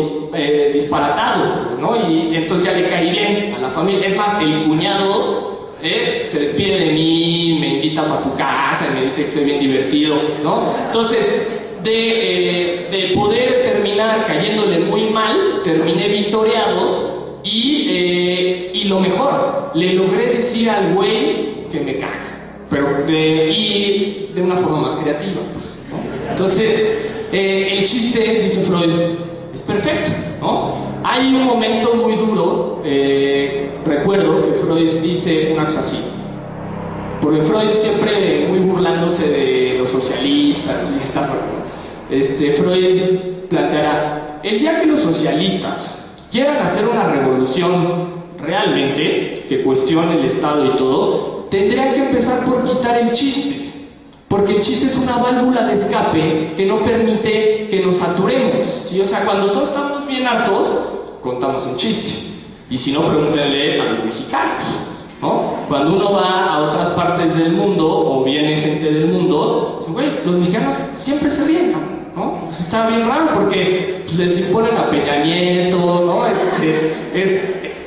disparatado, pues, ¿no? Y entonces ya le caí bien a la familia. Es más, el cuñado se despide de mí, me invita para su casa y me dice que soy bien divertido, ¿no? Entonces, de poder terminar cayéndole muy mal, terminé victoriado y lo mejor, le logré decir al güey que me caga, pero y de una forma más creativa, pues, ¿no? Entonces, el chiste, dice Freud, es perfecto, ¿no? Hay un momento muy duro, recuerdo que Freud dice una cosa así, porque Freud siempre muy burlándose de los socialistas y esta parte, ¿no? Freud planteará, el día que los socialistas quieran hacer una revolución realmente, que cuestione el Estado y todo, tendrían que empezar por quitar el chiste, porque el chiste es una válvula de escape que no permite que nos saturemos, ¿sí? O sea, cuando todos estamos bien hartos, contamos un chiste, y si no, pregúntenle a los mexicanos, ¿no? Cuando uno va a otras partes del mundo, o viene gente del mundo, güey, los mexicanos siempre se ríen, ¿no? Pues está bien raro, porque pues, les imponen a Peña Nieto, ¿no?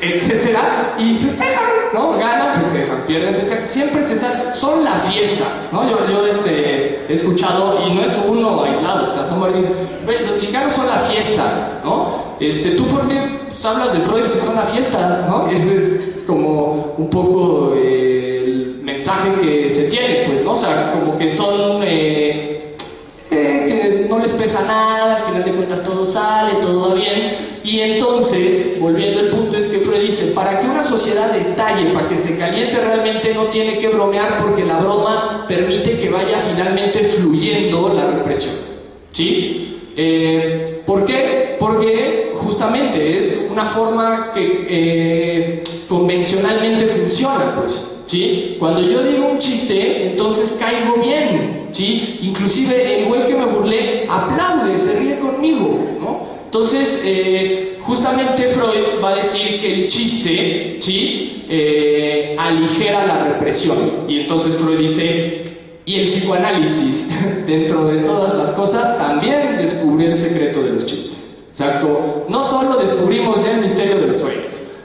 Etcétera, y festejan, ¿no? Ganan, festejan, pierden, festejan, siempre se están, son la fiesta, ¿no? Yo he escuchado, y no es uno aislado, o sea, son varios, los mexicanos son la fiesta, ¿no? ¿Tú por qué pues, hablas de Freud si son la fiesta, ¿no? Ese es como un poco el mensaje que se tiene, pues, ¿no? O sea, como que son, que no les pesa nada, al final de cuentas todo sale, todo va bien. Y entonces, volviendo al punto, es que Freud dice, para que una sociedad estalle, para que se caliente realmente, no tiene que bromear, porque la broma permite que vaya finalmente fluyendo la represión, ¿sí? ¿Por qué? Porque justamente es una forma que convencionalmente funciona, pues, ¿sí? Cuando yo digo un chiste, entonces caigo bien, ¿sí? Inclusive el güey que me burlé aplaude, se ríe conmigo, ¿no? Entonces, justamente Freud va a decir que el chiste, ¿sí? Aligera la represión. Y entonces Freud dice, y el psicoanálisis, dentro de todas las cosas, también descubrió el secreto de los chistes. O sea, no solo descubrimos ya el misterio de los sueños,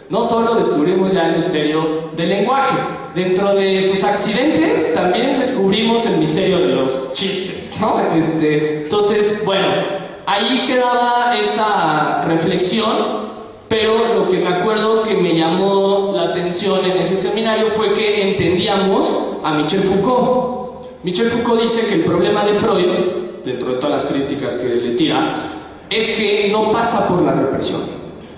no solo descubrimos ya el misterio del lenguaje, dentro de sus accidentes también descubrimos el misterio de los chistes, ¿no? Entonces, bueno, ahí quedaba esa reflexión, pero lo que me acuerdo que me llamó la atención en ese seminario fue que entendíamos a Michel Foucault. Michel Foucault dice que el problema de Freud, dentro de todas las críticas que le tira, es que no pasa por la represión,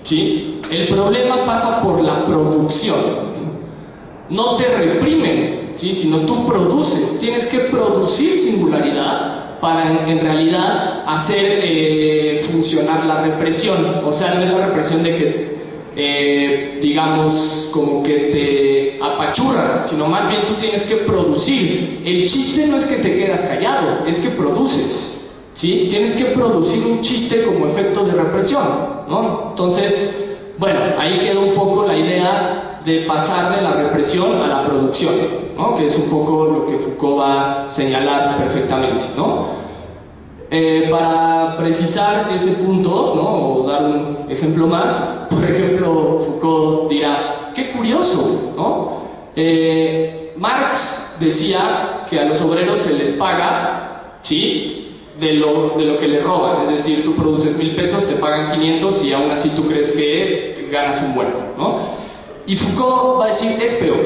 ¿sí? El problema pasa por la producción. No te reprimen, ¿sí? Sino tú produces. Tienes que producir singularidad para en realidad hacer funcionar la represión. O sea, no es la represión de que digamos como que te apachurra, sino más bien tú tienes que producir. El chiste no es que te quedas callado, es que produces, ¿sí? Tienes que producir un chiste como efecto de represión, ¿no? Entonces, Bueno, ahí quedó un poco la idea de pasar de la represión a la producción, ¿no? Que es un poco lo que Foucault va a señalar perfectamente, ¿no? Para precisar ese punto, ¿no? O dar un ejemplo más, por ejemplo, Foucault dirá, qué curioso, ¿no? Marx decía que a los obreros se les paga, ¿sí?, de lo que les roban, es decir, tú produces 1000 pesos, te pagan 500 y aún así tú crees que te ganas un buen, ¿no? Y Foucault va a decir, es peor,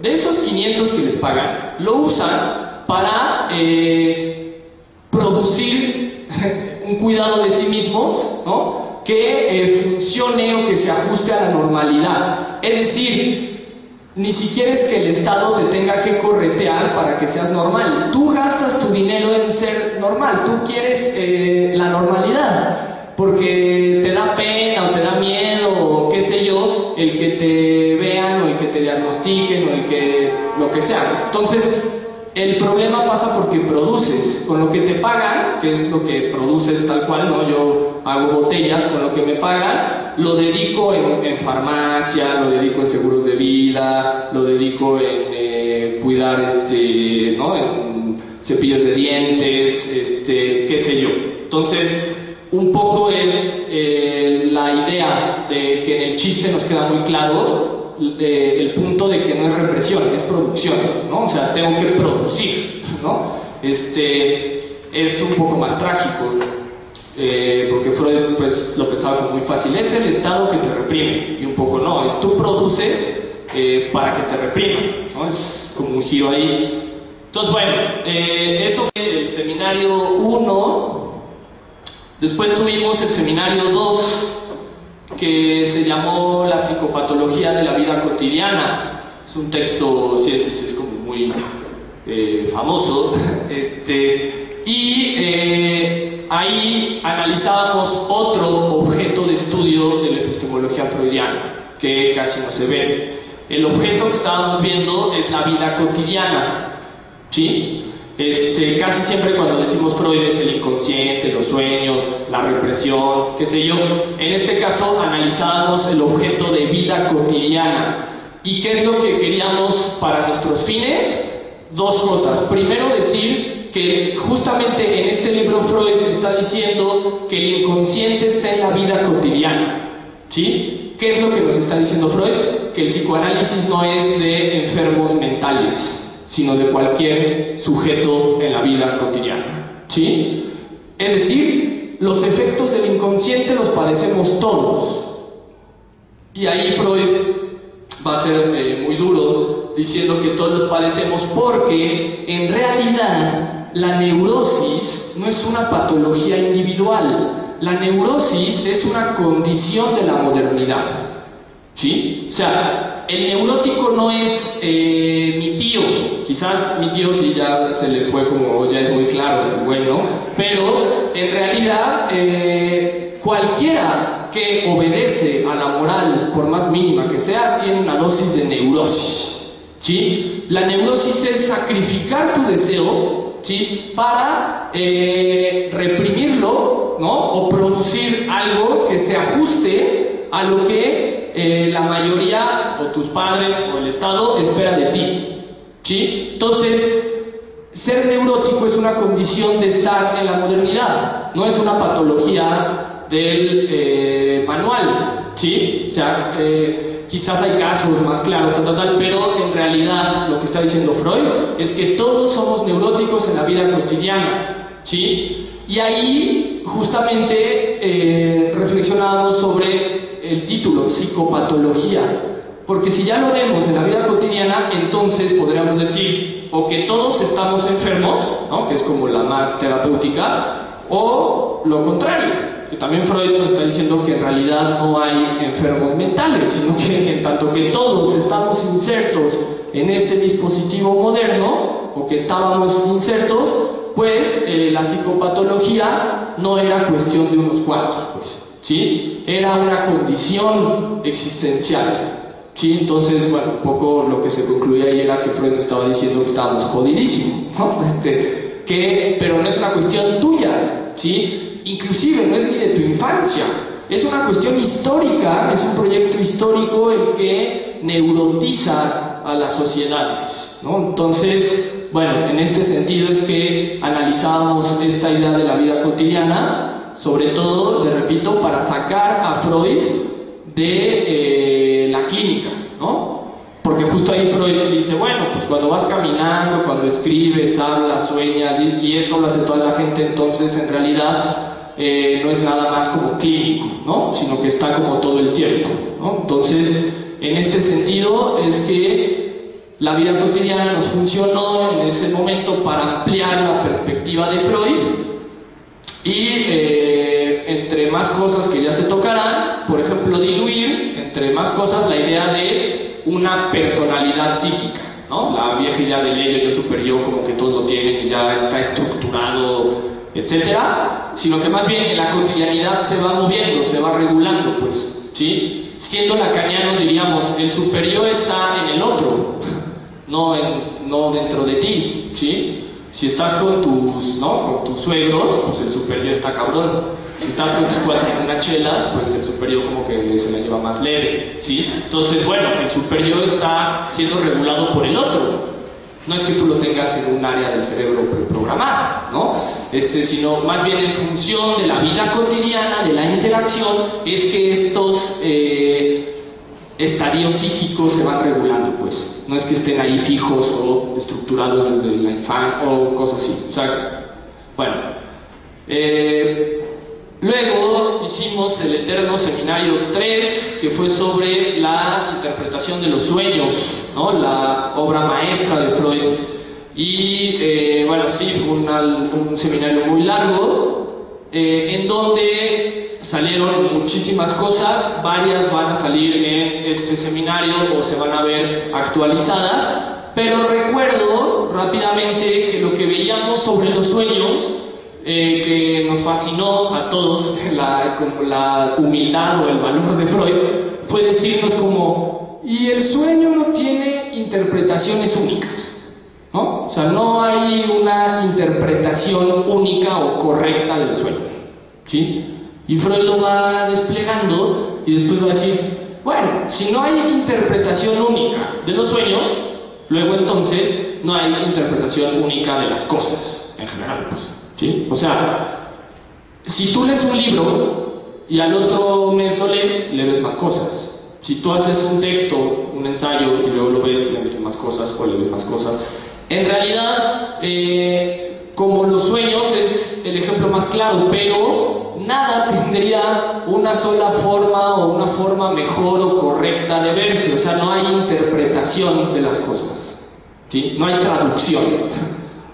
de esos 500 que les pagan, lo usan para producir un cuidado de sí mismos, ¿no? Que funcione o que se ajuste a la normalidad, es decir, ni siquiera es que el Estado te tenga que corretear para que seas normal. Tú gastas tu dinero en ser normal. Tú quieres la normalidad porque te da pena o te da miedo o qué sé yo, el que te vean o el que te diagnostiquen o el que lo que sea. Entonces, el problema pasa porque produces. Con lo que te pagan, que es lo que produces tal cual, ¿no? Yo hago botellas, con lo que me pagan, lo dedico en farmacia, lo dedico en seguros de vida, lo dedico en cuidar, ¿no? En cepillos de dientes, qué sé yo. Entonces, un poco es la idea de que en el chiste nos queda muy claro el punto de que no es represión, es producción, ¿no? O sea, tengo que producir, ¿no? Es un poco más trágico, porque Freud pues lo pensaba como muy fácil, es el Estado que te reprime, y un poco no, es tú produces para que te reprima, ¿no? Es como un giro ahí. Entonces, bueno, eso fue el seminario 1, después tuvimos el seminario 2, que se llamó La psicopatología de la vida cotidiana. Es un texto, sí, es como muy famoso, y ahí analizábamos otro objeto de estudio de la epistemología freudiana, que casi no se ve. El objeto que estábamos viendo es la vida cotidiana, ¿sí? Casi siempre cuando decimos Freud es el inconsciente, los sueños, la represión, qué sé yo. En este caso analizábamos el objeto de vida cotidiana. ¿Y qué es lo que queríamos para nuestros fines? Dos cosas. Primero, decir que justamente en este libro Freud está diciendo que el inconsciente está en la vida cotidiana, ¿sí? ¿Qué es lo que nos está diciendo Freud? Que el psicoanálisis no es de enfermos mentales, sino de cualquier sujeto en la vida cotidiana, ¿sí? Es decir, los efectos del inconsciente los padecemos todos. Y ahí Freud va a ser muy duro diciendo que todos los padecemos porque en realidad la neurosis no es una patología individual. La neurosis es una condición de la modernidad, ¿sí? O sea, el neurótico no es mi tío, quizás mi tío sí ya se le fue como, ya es muy claro, bueno, pero en realidad cualquiera que obedece a la moral, por más mínima que sea, tiene una dosis de neurosis, ¿sí? La neurosis es sacrificar tu deseo, ¿sí?, para reprimirlo, ¿no?, o producir algo que se ajuste a lo que la mayoría, o tus padres, o el Estado espera de ti, ¿sí? Entonces, ser neurótico es una condición de estar en la modernidad, no es una patología del manual, ¿sí? O sea, quizás hay casos más claros, pero en realidad lo que está diciendo Freud es que todos somos neuróticos en la vida cotidiana, ¿sí? Y ahí justamente reflexionábamos sobre el título, psicopatología, porque si ya lo vemos en la vida cotidiana, entonces podríamos decir o que todos estamos enfermos, ¿no?, que es como la más terapéutica, o lo contrario, que también Freud nos está diciendo que en realidad no hay enfermos mentales, sino que en tanto que todos estamos insertos en este dispositivo moderno, o que estábamos insertos, pues la psicopatología no era cuestión de unos cuantos, pues, ¿sí? Era una condición existencial, ¿sí? Entonces, bueno, un poco lo que se concluía ahí era que Freud nos estaba diciendo que estábamos jodidísimos, ¿no? Pero no es una cuestión tuya, ¿sí? Inclusive no es ni de tu infancia. es una cuestión histórica, es un proyecto histórico el que neurotiza a las sociedades, ¿no? Entonces, bueno, en este sentido es que analizamos esta idea de la vida cotidiana, sobre todo, le repito, para sacar a Freud de la clínica, ¿no? Porque justo ahí Freud dice, bueno, pues cuando vas caminando, cuando escribes, hablas, sueñas, y eso lo hace toda la gente, entonces en realidad no es nada más como clínico, ¿no? Sino que está como todo el tiempo, ¿no? Entonces, en este sentido es que la vida cotidiana nos funcionó en ese momento para ampliar la perspectiva de Freud y entre más cosas que ya se tocarán, por ejemplo, diluir entre más cosas la idea de una personalidad psíquica, ¿no? La vieja idea del ego, yo super yo, como que todos lo tienen y ya está estructurado, etcétera, sino que más bien en la cotidianidad se va moviendo, se va regulando, pues, ¿sí? Siendo lacanianos diríamos, el superior está en el otro, no dentro de ti, ¿sí? Si estás con tus, ¿no? Con tus suegros, pues el superior está cabrón. Si estás con tus cuates en unas chelas, pues el superior como que se la lleva más leve, ¿sí? Entonces, bueno, el superior está siendo regulado por el otro. No es que tú lo tengas en un área del cerebro preprogramada, ¿no? Sino más bien en función de la vida cotidiana, de la interacción, es que estos estadios psíquicos se van regulando, pues. No es que estén ahí fijos o estructurados desde la infancia o cosas así. O sea, bueno. Luego hicimos el eterno seminario 3, que fue sobre la interpretación de los sueños, ¿no? La obra maestra de Freud. Y bueno, sí, fue un seminario muy largo, en donde salieron muchísimas cosas, varias van a salir en este seminario o se van a ver actualizadas, pero recuerdo rápidamente que lo que veíamos sobre los sueños, que nos fascinó a todos, como la humildad o el valor de Freud, fue decirnos como, y el sueño no tiene interpretaciones únicas, ¿no? O sea, no hay una interpretación única o correcta del sueño, ¿sí? Y Freud lo va desplegando y después va a decir, bueno, si no hay interpretación única de los sueños, luego entonces no hay interpretación única de las cosas en general, pues. ¿Sí? O sea, si tú lees un libro y al otro mes lo lees, le ves más cosas. Si tú haces un texto, un ensayo, y luego lo ves y le metes más cosas o le ves más cosas. En realidad, como los sueños es el ejemplo más claro, pero nada tendría una sola forma o una forma mejor o correcta de verse. O sea, no hay interpretación de las cosas, ¿sí? No hay traducción,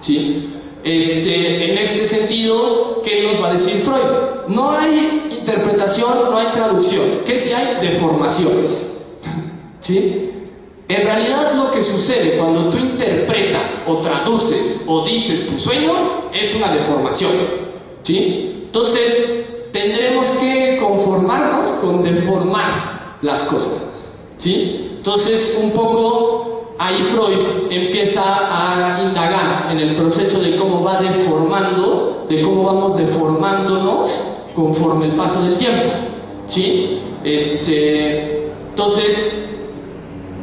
¿sí? En este sentido, ¿qué nos va a decir Freud? No hay interpretación, no hay traducción. ¿Qué sí hay? Deformaciones, ¿sí? En realidad lo que sucede cuando tú interpretas o traduces o dices tu sueño es una deformación, ¿sí? Entonces tendremos que conformarnos con deformar las cosas, ¿sí? Entonces un poco ahí Freud empieza a indagar en el proceso de cómo va deformando, de cómo vamos deformándonos conforme el paso del tiempo, ¿sí? Entonces,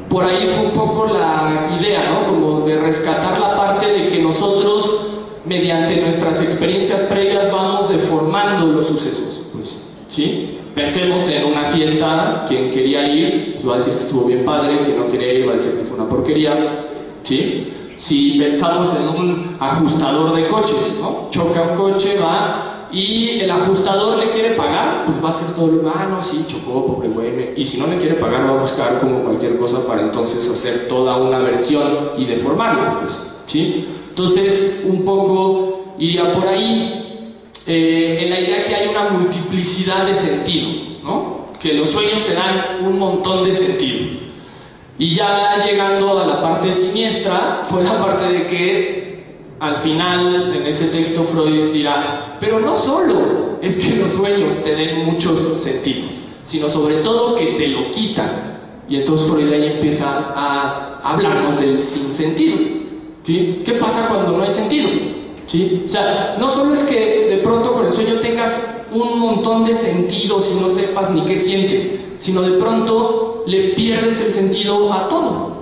por ahí fue un poco la idea, ¿no? Como de rescatar la parte de que nosotros, mediante nuestras experiencias previas, vamos deformando los sucesos, pues, ¿sí? Pensemos en una fiesta, quien quería ir, pues va a decir que estuvo bien padre, quien no quería ir va a decir que fue una porquería, ¿sí? Si pensamos en un ajustador de coches, ¿no? Choca un coche, va, y el ajustador le quiere pagar, pues va a hacer todo lo, no, sí, chocó, pobre güey, y si no le quiere pagar va a buscar como cualquier cosa para entonces hacer toda una versión y deformarlo, pues, ¿sí? Entonces, un poco iría por ahí, en la idea que hay una multiplicidad de sentido, ¿no? Que los sueños te dan un montón de sentido. Y ya llegando a la parte siniestra, fue la parte de que al final, en ese texto, Freud dirá, pero no solo es que los sueños te den muchos sentidos, sino sobre todo que te lo quitan. Y entonces Freud ahí empieza a hablarnos del sinsentido, ¿sí? ¿Qué pasa cuando no hay sentido? ¿sí? O sea, no solo es que de pronto con el sueño tengas un montón de sentidos y no sepas ni qué sientes, sino de pronto le pierdes el sentido a todo,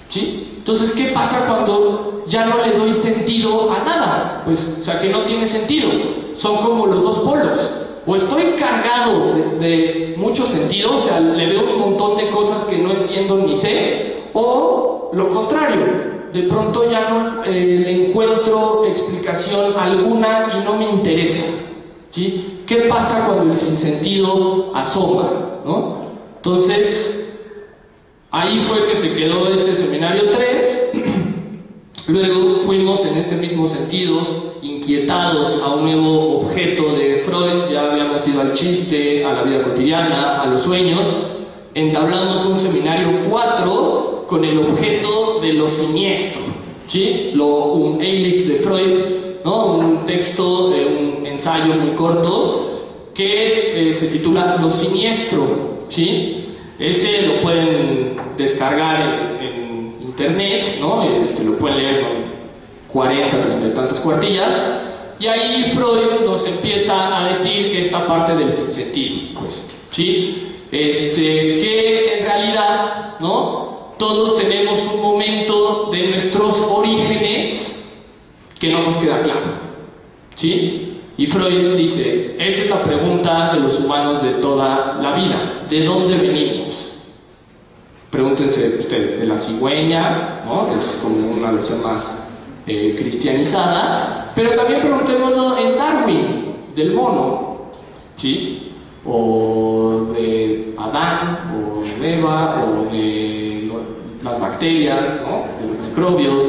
¿sí? Entonces, ¿qué pasa cuando ya no le doy sentido a nada? Pues, o sea, que no tiene sentido. Son como los dos polos. O estoy cargado de mucho sentido, o sea, le veo un montón de cosas que no entiendo ni sé, o lo contrario, de pronto ya no le encuentro explicación alguna y no me interesa, ¿sí? ¿Qué pasa cuando el sinsentido asoma, ¿no? Entonces, ahí fue que se quedó este seminario 3. Luego fuimos en este mismo sentido, inquietados a un nuevo objeto de Freud. Ya habíamos ido al chiste, a la vida cotidiana, a los sueños. Entablamos un seminario 4 con el objeto de lo siniestro, ¿sí? Un Eilig de Freud, ¿no? Un texto, un ensayo muy corto que se titula Lo siniestro, ¿sí? Ese lo pueden descargar en internet, ¿no? Lo pueden leer, son 40, 30 y tantas cuartillas. Y ahí Freud nos empieza a decir que esta parte del sinsentido, pues, ¿sí? Que en realidad, ¿no? Todos tenemos un momento de nuestros orígenes que no nos queda claro, ¿sí? Y Freud dice, esa es la pregunta de los humanos de toda la vida. ¿De dónde venimos? Pregúntense ustedes, de la cigüeña, ¿no? Es como una versión más cristianizada. Pero también preguntémoslo en Darwin, del mono, ¿sí? O de Adán, o de Eva, o de las bacterias, ¿no? De los microbios,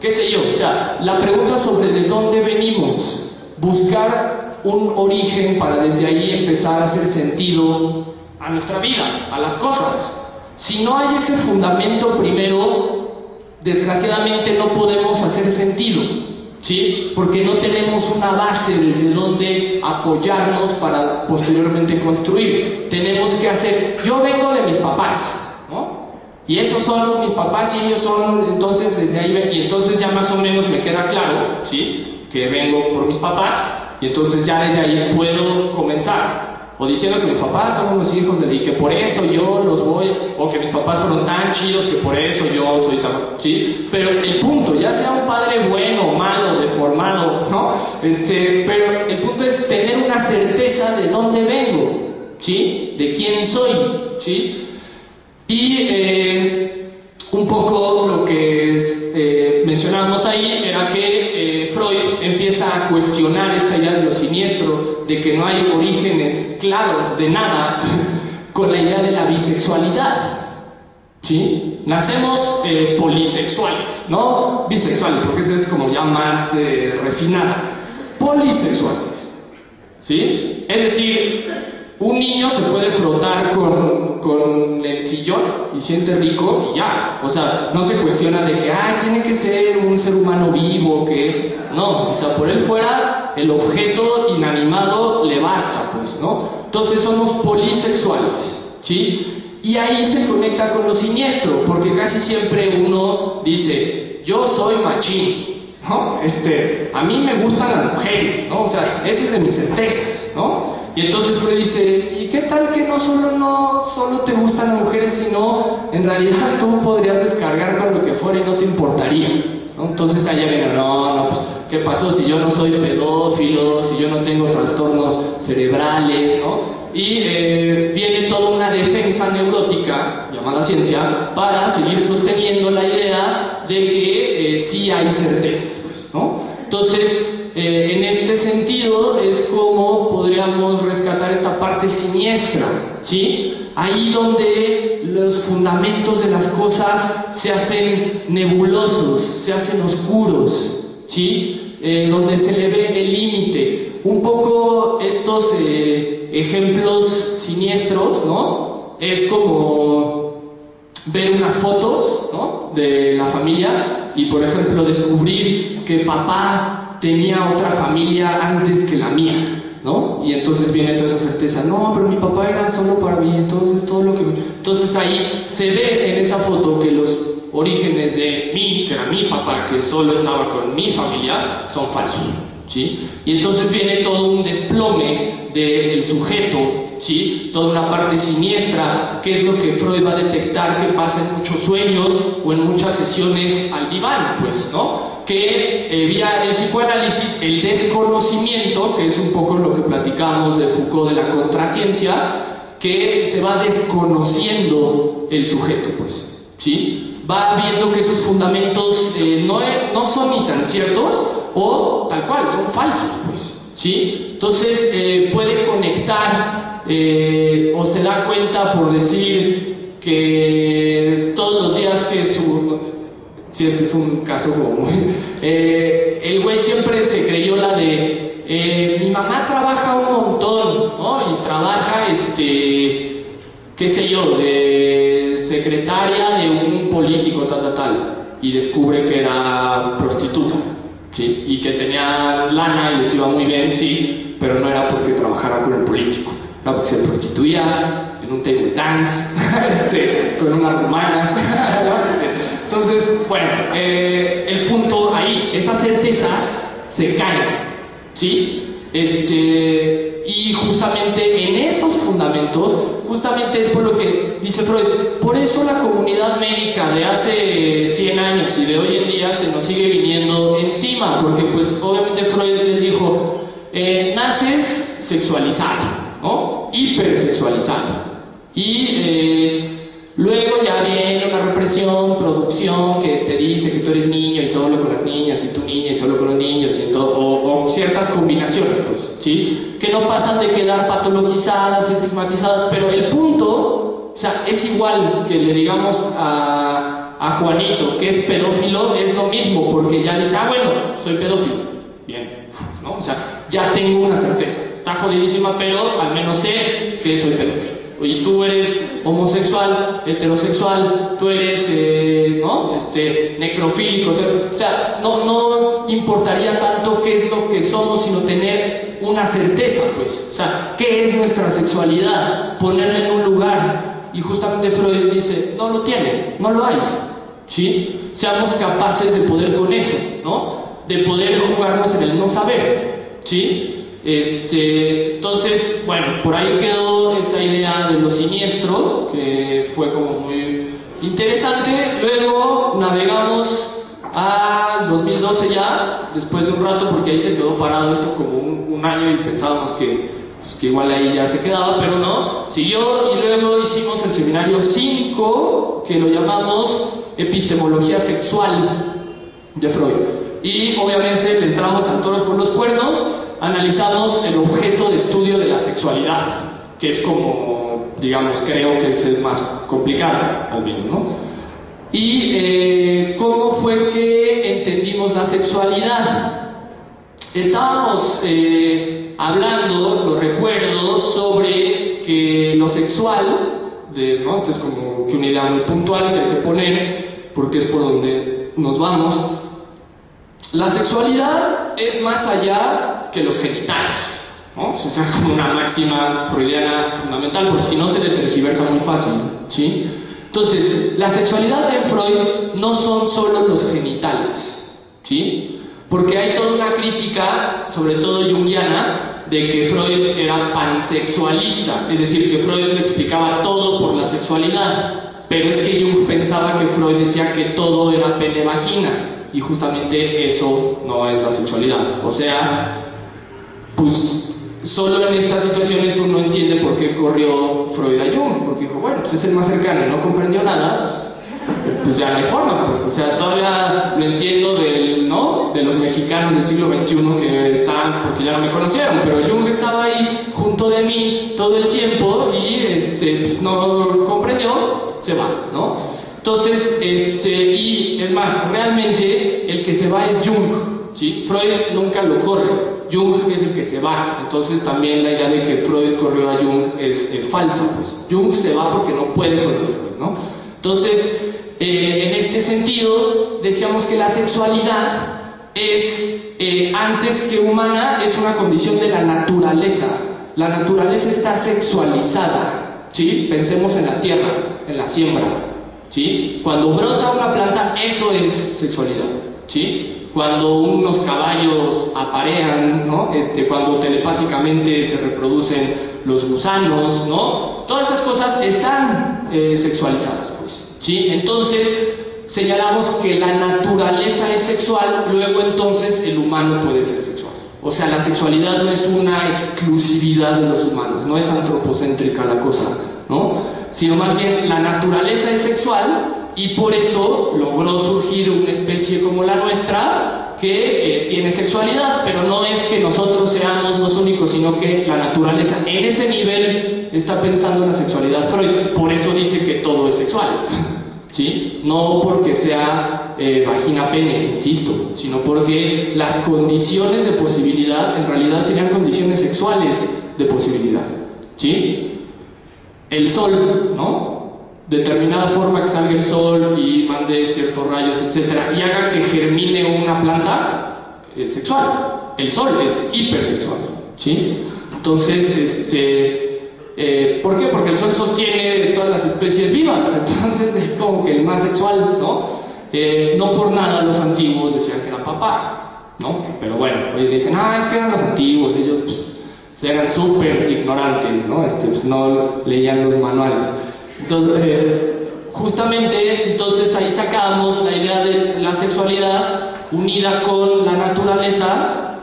qué sé yo. O sea, la pregunta sobre de dónde venimos, buscar un origen para desde ahí empezar a hacer sentido a nuestra vida, a las cosas. Si no hay ese fundamento primero, desgraciadamente no podemos hacer sentido, ¿sí? Porque no tenemos una base desde donde apoyarnos para posteriormente construir. Tenemos que hacer, yo vengo de mis papás, ¿no? Y esos son mis papás y ellos son, entonces desde ahí, y entonces ya más o menos me queda claro, ¿sí? Que vengo por mis papás, y entonces ya desde ahí puedo comenzar. O diciendo que mis papás son unos hijos de y que por eso yo los voy, o que mis papás fueron tan chidos que por eso yo soy tan, ¿sí? Pero el punto, ya sea un padre bueno, malo, deformado, ¿no? Pero el punto es tener una certeza de dónde vengo, ¿sí? De quién soy, ¿sí? Y un poco lo que mencionábamos ahí era que Freud empieza a cuestionar esta idea de lo siniestro, de que no hay orígenes claros de nada, con la idea de la bisexualidad, ¿sí? Nacemos polisexuales, no bisexuales, porque eso es como ya más refinada. Polisexuales, ¿sí? Es decir, un niño se puede frotar con el sillón y siente rico y ya. O sea, no se cuestiona de que, tiene que ser un ser humano vivo, que... No, o sea, por él fuera, el objeto inanimado le basta, pues, ¿no? Entonces somos polisexuales, ¿sí? Y ahí se conecta con lo siniestro, porque casi siempre uno dice, yo soy machín, ¿no? A mí me gustan las mujeres, ¿no? O sea, ese es de mis certezas, ¿no? Y entonces Freud dice, ¿y qué tal que no solo te gustan las mujeres, sino en realidad tú podrías descargar con lo que fuera y no te importaría, ¿no? Entonces allá viene, no, pues, ¿qué pasó si yo no soy pedófilo, si yo no tengo trastornos cerebrales, ¿no? Y viene toda una defensa neurótica, llamada ciencia, para seguir sosteniendo la idea de que sí hay certezas, pues, ¿no? Entonces, en este sentido es como podríamos rescatar esta parte siniestra, ¿sí? Ahí donde los fundamentos de las cosas se hacen nebulosos, se hacen oscuros, ¿sí? Donde se le ve el límite. Un poco estos ejemplos siniestros, ¿no? Es como ver unas fotos, ¿no? De la familia y, por ejemplo, descubrir que papá tenía otra familia antes que la mía, ¿no? Y entonces viene toda esa certeza, no, pero mi papá era solo para mí, entonces todo lo que... Entonces ahí se ve en esa foto que los orígenes de mí, que era mi papá, que solo estaba con mi familia, son falsos, ¿sí? Y entonces viene todo un desplome del sujeto, ¿sí? Toda una parte siniestra, que es lo que Freud va a detectar que pasa en muchos sueños o en muchas sesiones al diván, pues, ¿no? Que vía el psicoanálisis, el desconocimiento, que es un poco lo que platicamos de Foucault de la contraciencia, que se va desconociendo el sujeto, pues, ¿sí? Va viendo que esos fundamentos no son ni tan ciertos o tal cual, son falsos, pues, ¿sí? Entonces puede conectar o se da cuenta, por decir, que todos los días que si este es un caso como muy... el güey siempre se creyó la de mi mamá trabaja un montón, ¿no? Y trabaja, qué sé yo, de secretaria de un político, tal, y descubre que era prostituta, ¿sí? Y que tenía lana y les iba muy bien, sí, pero no era porque trabajara con el político, era porque se prostituía en un table dance, con unas rumanas, Entonces, bueno, el punto ahí, esas certezas se caen, ¿sí? Y justamente en esos fundamentos, justamente es por lo que dice Freud, por eso la comunidad médica de hace 100 años y de hoy en día se nos sigue viniendo encima, porque pues obviamente Freud les dijo, naces sexualizado, ¿no? Hipersexualizado, y luego ya viene una represión, producción que te dice que tú eres niño y solo con las niñas, y tú niña y solo con los niños, y todo, o ciertas combinaciones, pues, ¿sí? Que no pasan de quedar patologizadas, estigmatizadas, pero el punto, o sea, es igual que le digamos a Juanito que es pedófilo, es lo mismo, porque ya dice, bueno, soy pedófilo, bien, ¿no? O sea, ya tengo una certeza, está jodidísima, pero al menos sé que soy pedófilo. Oye, tú eres homosexual, heterosexual, tú eres, ¿no? Necrofílico, o sea, no importaría tanto qué es lo que somos, sino tener una certeza, pues, o sea, qué es nuestra sexualidad, ponerla en un lugar, y justamente Freud dice, no lo tiene, no lo hay, ¿sí? Seamos capaces de poder con eso, ¿no? De poder jugarnos en el no saber, ¿sí? Entonces, bueno, por ahí quedó esa idea de lo siniestro, que fue como muy interesante. Luego navegamos a 2012 ya, después de un rato, porque ahí se quedó parado esto como un año y pensábamos que igual ahí ya se quedaba, pero no, siguió, y luego hicimos el seminario 5, que lo llamamos Epistemología Sexual de Freud. Y obviamente le entramos al toro por los cuernos. Analizamos el objeto de estudio de la sexualidad, que es como, digamos, creo que es el más complicado, al menos, ¿no? Y cómo fue que entendimos la sexualidad. Estábamos hablando, lo recuerdo, sobre que lo sexual, ¿no? Esto es como que una idea muy puntual que hay que poner, porque es por donde nos vamos. La sexualidad es más allá que los genitales, ¿no? O sea, es como una máxima freudiana fundamental, porque si no se le tergiversa muy fácil, ¿sí? Entonces, la sexualidad en Freud no son solo los genitales, ¿sí? Porque hay toda una crítica, sobre todo junguiana, de que Freud era pansexualista, es decir, que Freud le explicaba todo por la sexualidad, pero es que Jung pensaba que Freud decía que todo era pene-vagina. Y justamente eso no es la sexualidad. O sea, pues solo en estas situaciones uno entiende por qué corrió Freud a Jung, porque dijo, bueno, pues es el más cercano y no comprendió nada, pues ya no hay forma, pues, o sea, todavía lo entiendo ¿no? De los mexicanos del siglo XXI que están, porque ya no me conocieron, pero Jung estaba ahí junto de mí todo el tiempo y pues no comprendió, se va, ¿no? Entonces, y es más, realmente el que se va es Jung, ¿sí? Freud nunca lo corre, Jung es el que se va. Entonces también la idea de que Freud corrió a Jung es falsa, pues. Jung se va porque no puede con el Freud, ¿no? Entonces, en este sentido, decíamos que la sexualidad es, antes que humana, es una condición de la naturaleza. La naturaleza está sexualizada, ¿sí? Pensemos en la tierra, en la siembra. ¿sí? Cuando brota una planta, eso es sexualidad, ¿sí? Cuando unos caballos aparean, ¿no? Cuando telepáticamente se reproducen los gusanos, ¿no? Todas esas cosas están sexualizadas, pues, ¿sí? Entonces, señalamos que la naturaleza es sexual, luego entonces el humano puede ser sexual. O sea, la sexualidad no es una exclusividad de los humanos, no es antropocéntrica la cosa, ¿no? Sino más bien la naturaleza es sexual y por eso logró surgir una especie como la nuestra que tiene sexualidad, pero no es que nosotros seamos los únicos, sino que la naturaleza en ese nivel está pensando en la sexualidad. Freud por eso dice que todo es sexual, ¿sí? No porque sea vagina-pene, insisto, sino porque las condiciones de posibilidad en realidad serían condiciones sexuales de posibilidad, ¿sí? El sol, ¿no? Determinada forma que salga el sol y mande ciertos rayos, etcétera, y haga que germine una planta, es sexual. El sol es hipersexual, ¿sí? Entonces, ¿por qué? Porque el sol sostiene todas las especies vivas, entonces es como que el más sexual, ¿no? No por nada los antiguos decían que era papá, ¿no? Pero bueno, hoy dicen, es que eran los antiguos, ellos pues eran súper ignorantes, ¿no? Pues no leían los manuales. Entonces, justamente, entonces ahí sacamos la idea de la sexualidad unida con la naturaleza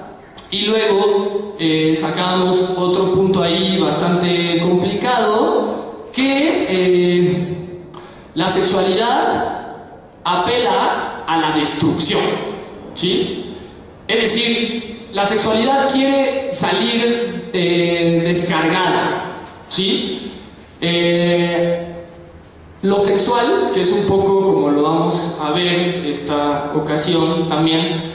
y luego sacamos otro punto ahí bastante complicado, que la sexualidad apela a la destrucción, ¿sí? Es decir, la sexualidad quiere salir descargada, ¿sí? Lo sexual, que es un poco como lo vamos a ver esta ocasión también,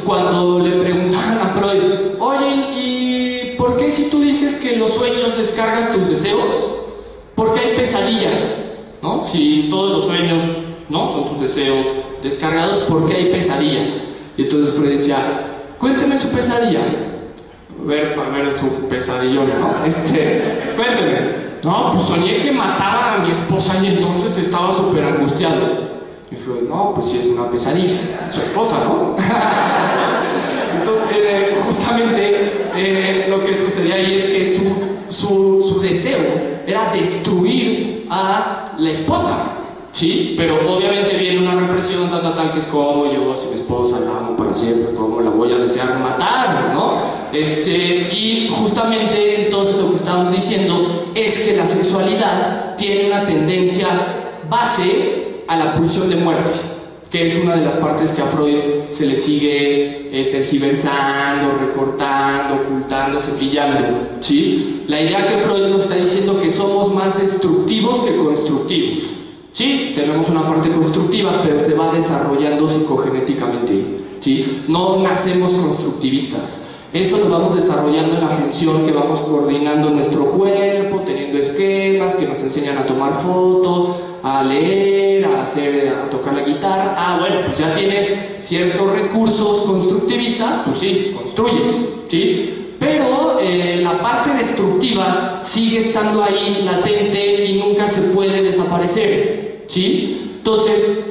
cuando le preguntaban a Freud, oye, ¿y por qué si tú dices que en los sueños descargas tus deseos? ¿Por qué hay pesadillas? ¿No? Si todos los sueños, ¿no?, son tus deseos descargados, ¿por qué hay pesadillas? Y entonces Freud decía, cuénteme su pesadilla. A ver su pesadillón, ¿no? Cuénteme. No, pues soñé que mataba a mi esposa y entonces estaba súper angustiado. Y Freud, no, pues sí es una pesadilla. Su esposa, ¿no? Entonces, justamente lo que sucedía ahí es que su deseo era destruir a la esposa, ¿sí? Pero obviamente viene una represión tal, que es como yo, si mi esposa la amo para siempre, ¿cómo la voy a desear matar, ¿no? Y justamente entonces lo que estamos diciendo es que la sexualidad tiene una tendencia base a la pulsión de muerte, que es una de las partes que a Freud se le sigue tergiversando, recortando, ocultando, cepillando, ¿sí? La idea que Freud nos está diciendo que somos más destructivos que constructivos, ¿sí? Tenemos una parte constructiva, pero se va desarrollando psicogenéticamente, ¿sí? No nacemos constructivistas. Eso lo vamos desarrollando en la función que vamos coordinando nuestro cuerpo, teniendo esquemas que nos enseñan a tomar fotos, a leer, a tocar la guitarra. Bueno, pues ya tienes ciertos recursos constructivistas, pues sí, construyes, ¿sí? Pero la parte destructiva sigue estando ahí latente y nunca se puede desaparecer, ¿sí? Entonces,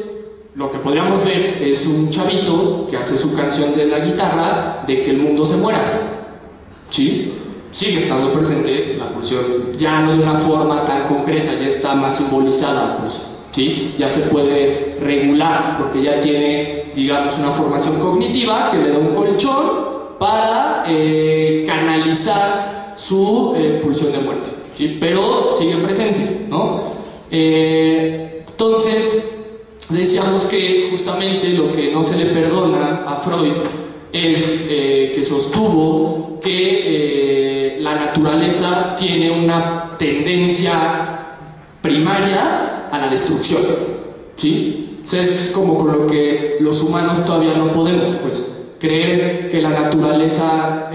lo que podríamos ver es un chavito que hace su canción de la guitarra de que el mundo se muera, ¿sí? Sigue estando presente la pulsión, ya no de una forma tan concreta, ya está más simbolizada, pues, ¿sí? Ya se puede regular porque ya tiene, digamos, una formación cognitiva que le da un colchón para canalizar su pulsión de muerte, ¿sí? Pero sigue presente, ¿no? Entonces, decíamos que justamente lo que no se le perdona a Freud es que sostuvo que la naturaleza tiene una tendencia primaria a la destrucción, ¿sí? Entonces es como con lo que los humanos todavía no podemos, pues, creer que la naturaleza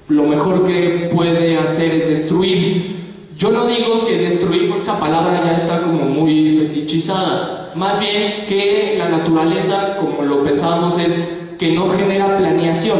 lo mejor que puede hacer es destruir. Yo no digo que destruir, porque esa palabra ya está como muy fetichizada. Más bien que la naturaleza, como lo pensábamos, es que no genera planeación,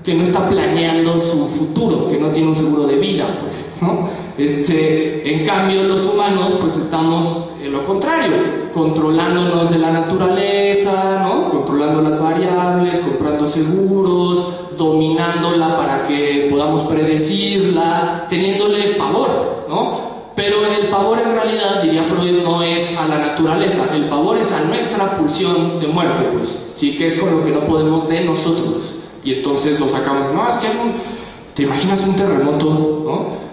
que no está planeando su futuro, que no tiene un seguro de vida, pues, ¿no? En cambio, los humanos pues estamos en lo contrario, controlándonos de la naturaleza, ¿no? Controlando las variables, comprando seguros, dominándola para que podamos predecirla, teniéndole pavor, ¿no? Pero el pavor en realidad, diría Freud, no es a la naturaleza, el pavor es a nuestra pulsión de muerte, pues, ¿sí? Que es con lo que no podemos de nosotros. Y entonces lo sacamos, no, es que ¿te imaginas un terremoto, no?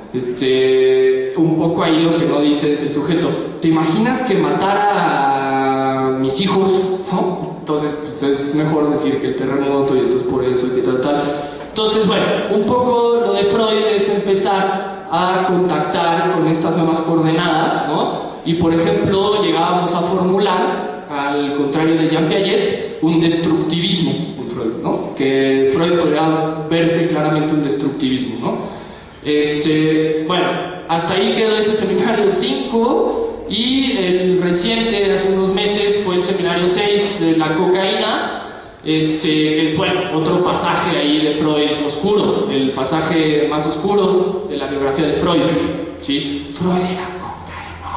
Un poco ahí lo que no dice el sujeto, ¿te imaginas que matara a mis hijos, ¿no? Entonces, pues es mejor decir que el terremoto y entonces por eso y que tal. Entonces, bueno, un poco lo de Freud es empezar a contactar con estas nuevas coordenadas, ¿no? Y por ejemplo, llegábamos a formular, al contrario de Jean Piaget, un destructivismo en Freud, ¿no? Que Freud podría verse claramente un destructivismo, ¿no? Bueno, hasta ahí quedó ese seminario 5 y el reciente, hace unos meses, fue el seminario 6 de la cocaína, que es, bueno, otro pasaje ahí de Freud oscuro, el pasaje más oscuro de la biografía de Freud, ¿sí? Freud era cocaína.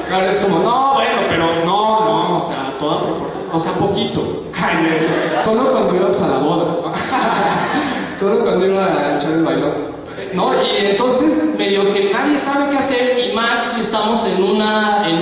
Claro, es como, no, bueno, pero no, o sea, toda proporción, o sea, poquito. Solo cuando íbamos a la boda, ¿no? Solo cuando iba a echar el bailón, ¿no? Y entonces medio que nadie sabe qué hacer, y más si estamos en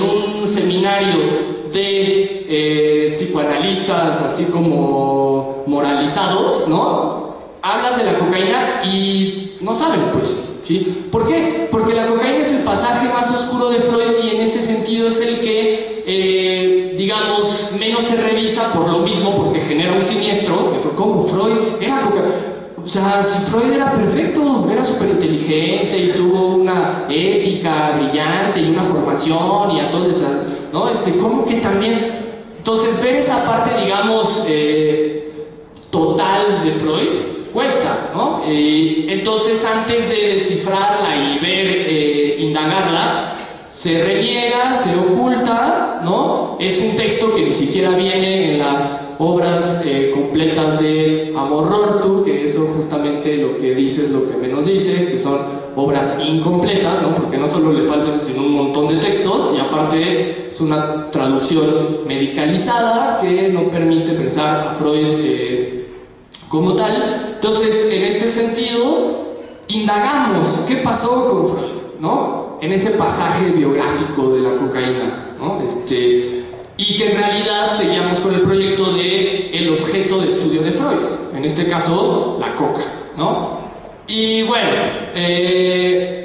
un seminario de psicoanalistas así como moralizados, ¿no? Hablas de la cocaína y no saben, pues, ¿sí? ¿Por qué? Porque la cocaína es el pasaje más oscuro de Freud y en este sentido es el que, digamos, menos se revisa por lo mismo, porque genera un siniestro. ¿Cómo? Freud era cocaína. O sea, si Freud era perfecto, era súper inteligente y tuvo una ética brillante y una formación y a todo eso, ¿no? ¿Cómo que también? Entonces, ver esa parte, digamos, total de Freud cuesta, ¿no? Entonces, antes de descifrarla y ver, indagarla, se reniega, se oculta, ¿no? Es un texto que ni siquiera viene en las obras completas de Amor Rortu, que eso justamente lo que dice es lo que menos dice, que son obras incompletas, ¿no? Porque no solo le falta eso, sino un montón de textos, y aparte es una traducción medicalizada que no permite pensar a Freud como tal. Entonces, en este sentido, indagamos qué pasó con Freud, ¿no? En ese pasaje biográfico de la cocaína, ¿no? Y que en realidad seguíamos con el proyecto de el objeto de estudio de Freud, en este caso, la coca, ¿no? Y bueno,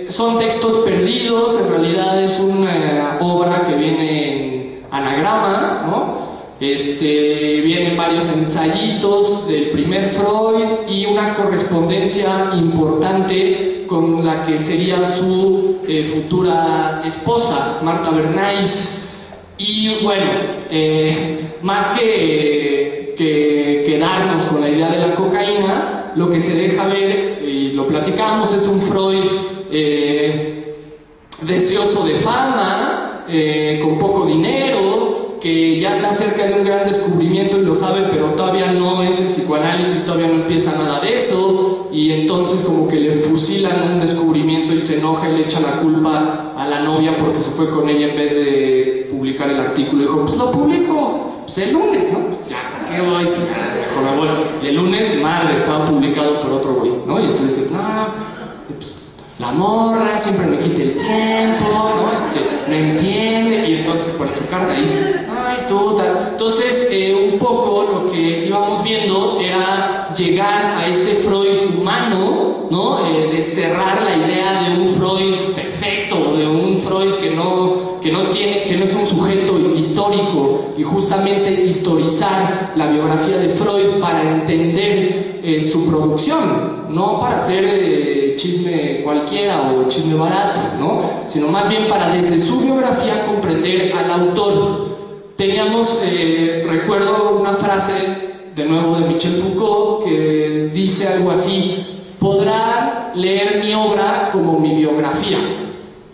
son textos perdidos, en realidad es una obra que viene en anagrama, ¿no? Vienen varios ensayitos del primer Freud y una correspondencia importante con la que sería su futura esposa, Marta Bernays. Y bueno, más que quedarnos con la idea de la cocaína, lo que se deja ver, y lo platicamos, es un Freud deseoso de fama, con poco dinero, que ya anda cerca de un gran descubrimiento y lo sabe, pero todavía no es el psicoanálisis, todavía no empieza nada de eso, y entonces como que le fusilan un descubrimiento y se enoja y le echa la culpa a la novia porque se fue con ella en vez de publicar el artículo. Y dijo, pues lo publico pues el lunes, ¿no? Pues ya, ¿por qué voy? Mejor me voy. Y el lunes, madre, estaba publicado por otro güey, ¿no? Y entonces dices, pues la morra siempre me quita el tiempo, ¿no? No entiende, y entonces pone su carta ahí, ay, tú, tal. Entonces, un poco lo que íbamos viendo era llegar a este Freud humano, ¿no? Desterrar la idea de un Freud perfecto, de un Freud que no es un sujeto histórico, y justamente historizar la biografía de Freud para entender su producción, no para hacer chisme cualquiera o chisme barato, ¿no? Sino más bien para desde su biografía comprender al autor. Teníamos, recuerdo una frase de nuevo de Michel Foucault que dice algo así: podrán leer mi obra como mi biografía.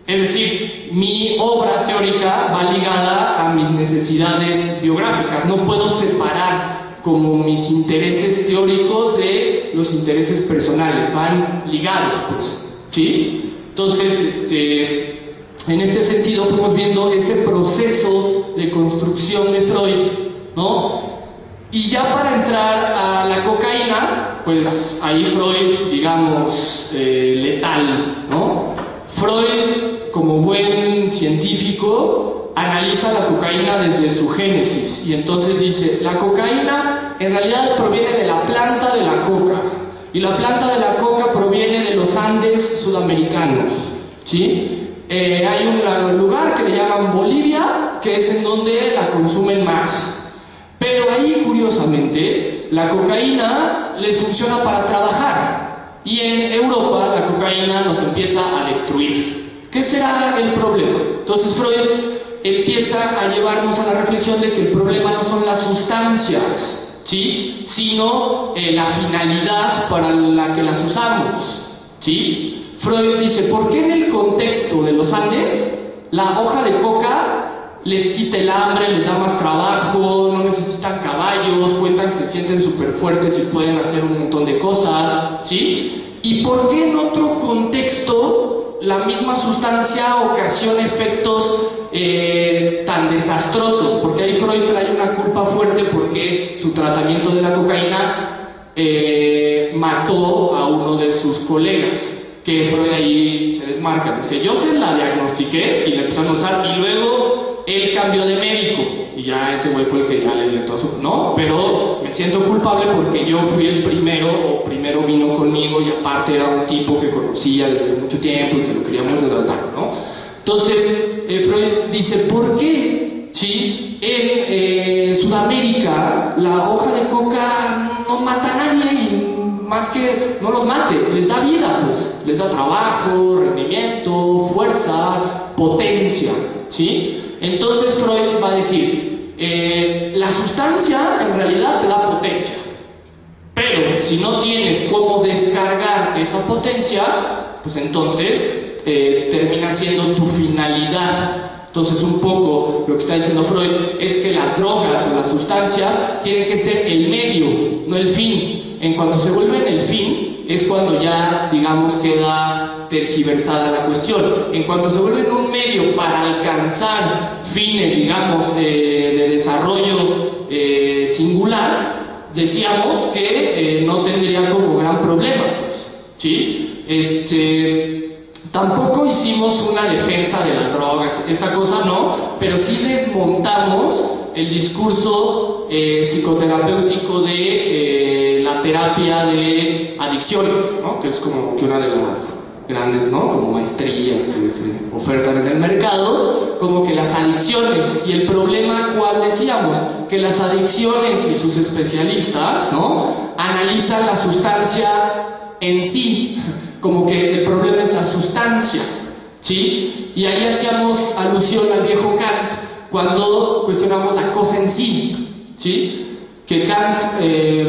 Es decir, mi obra teórica va ligada a mis necesidades biográficas. No puedo separar como mis intereses teóricos de los intereses personales, van ligados, pues, ¿sí? Entonces, en este sentido fuimos viendo ese proceso de construcción de Freud, ¿no? Y ya para entrar a la cocaína, pues ahí Freud, digamos, letal, ¿no? Freud, como buen científico, analiza la cocaína desde su génesis y entonces dice, la cocaína en realidad proviene de la planta de la coca y la planta de la coca proviene de los Andes sudamericanos, ¿sí? Hay un lugar que le llaman Bolivia, que es en donde la consumen más. Pero ahí, curiosamente, la cocaína les funciona para trabajar. Y en Europa la cocaína nos empieza a destruir. ¿Qué será el problema? Entonces Freud empieza a llevarnos a la reflexión de que el problema no son las sustancias, ¿sí? Sino la finalidad para la que las usamos, ¿sí? Freud dice, ¿por qué en el contexto de los Andes la hoja de coca les quita el hambre, les da más trabajo, no necesitan caballos, cuentan, se sienten súper fuertes y pueden hacer un montón de cosas, ¿sí? ¿Y por qué en otro contexto la misma sustancia ocasiona efectos tan desastrosos? Porque ahí Freud trae una culpa fuerte porque su tratamiento de la cocaína mató a uno de sus colegas, que Freud ahí se desmarca, dice, yo se la diagnostiqué y la empezaron a usar y luego él cambió de médico y ya ese güey fue el que ya le inventó su... No, pero me siento culpable porque yo fui el primero o primero vino conmigo y aparte era un tipo que conocía desde mucho tiempo y que lo queríamos tratar, ¿no? Entonces Freud dice, ¿por qué? ¿Sí? En Sudamérica la hoja de coca no mata a nadie y más que no los mate, les da vida, pues, les da trabajo, rendimiento, fuerza, potencia, ¿sí? Entonces Freud va a decir, la sustancia en realidad te da potencia, pero si no tienes cómo descargar esa potencia, pues entonces termina siendo tu finalidad. Entonces un poco lo que está diciendo Freud es que las drogas o las sustancias tienen que ser el medio, no el fin. En cuanto se vuelven el fin, es cuando ya, digamos, queda tergiversada la cuestión. En cuanto se vuelven un medio para alcanzar fines, digamos, de desarrollo singular, decíamos que no tendría como gran problema, pues, ¿sí? Tampoco hicimos una defensa de las drogas, esta cosa no, pero sí desmontamos el discurso psicoterapéutico de la terapia de adicciones, ¿no? Que es como que una de las grandes, ¿no? Como maestrías que se ofertan en el mercado, como que las adicciones. Y el problema, ¿cuál decíamos? Que las adicciones y sus especialistas, ¿no? Analizan la sustancia en sí, como que el problema es la sustancia, ¿sí? Y ahí hacíamos alusión al viejo Kant cuando cuestionamos la cosa en sí, ¿sí? Que Kant,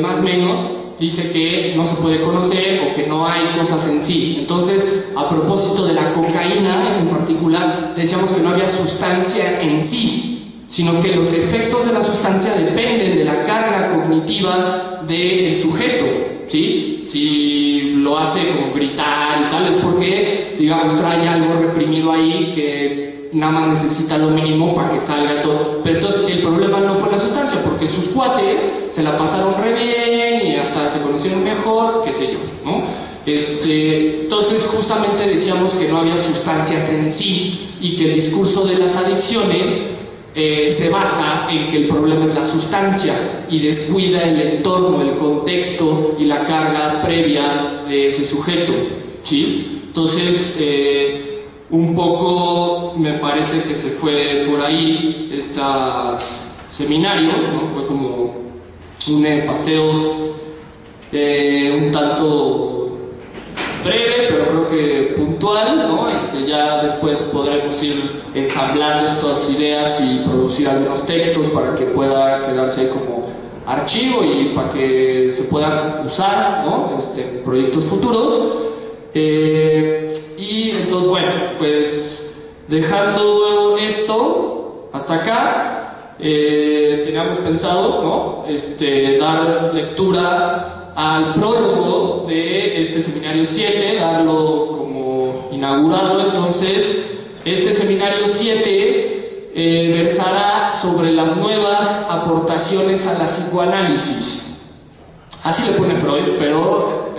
más o menos, dice que no se puede conocer o que no hay cosas en sí. Entonces, a propósito de la cocaína en particular, decíamos que no había sustancia en sí, sino que los efectos de la sustancia dependen de la carga cognitiva del sujeto, ¿sí? Si lo hace como gritar y tal, es porque, digamos, trae algo reprimido ahí que nada más necesita lo mínimo para que salga todo. Pero entonces el problema no fue la sustancia, porque sus cuates se la pasaron re bien y hasta se conocieron mejor, qué sé yo, ¿no? Entonces justamente decíamos que no había sustancias en sí y que el discurso de las adicciones se basa en que el problema es la sustancia y descuida el entorno, el contexto y la carga previa de ese sujeto, ¿sí? Entonces un poco me parece que se fue por ahí estos seminarios, ¿no? Fue como un paseo un tanto breve, pero creo que puntual, ¿no? Ya después podremos ir ensamblando estas ideas y producir algunos textos para que pueda quedarse como archivo y para que se puedan usar, ¿no? En proyectos futuros. Y entonces, bueno, pues dejando esto hasta acá, teníamos pensado, ¿no? Dar lectura al prólogo de este seminario 7, darlo como inaugurado. Entonces, este seminario 7 versará sobre las nuevas aportaciones a la psicoanálisis. Así le pone Freud, pero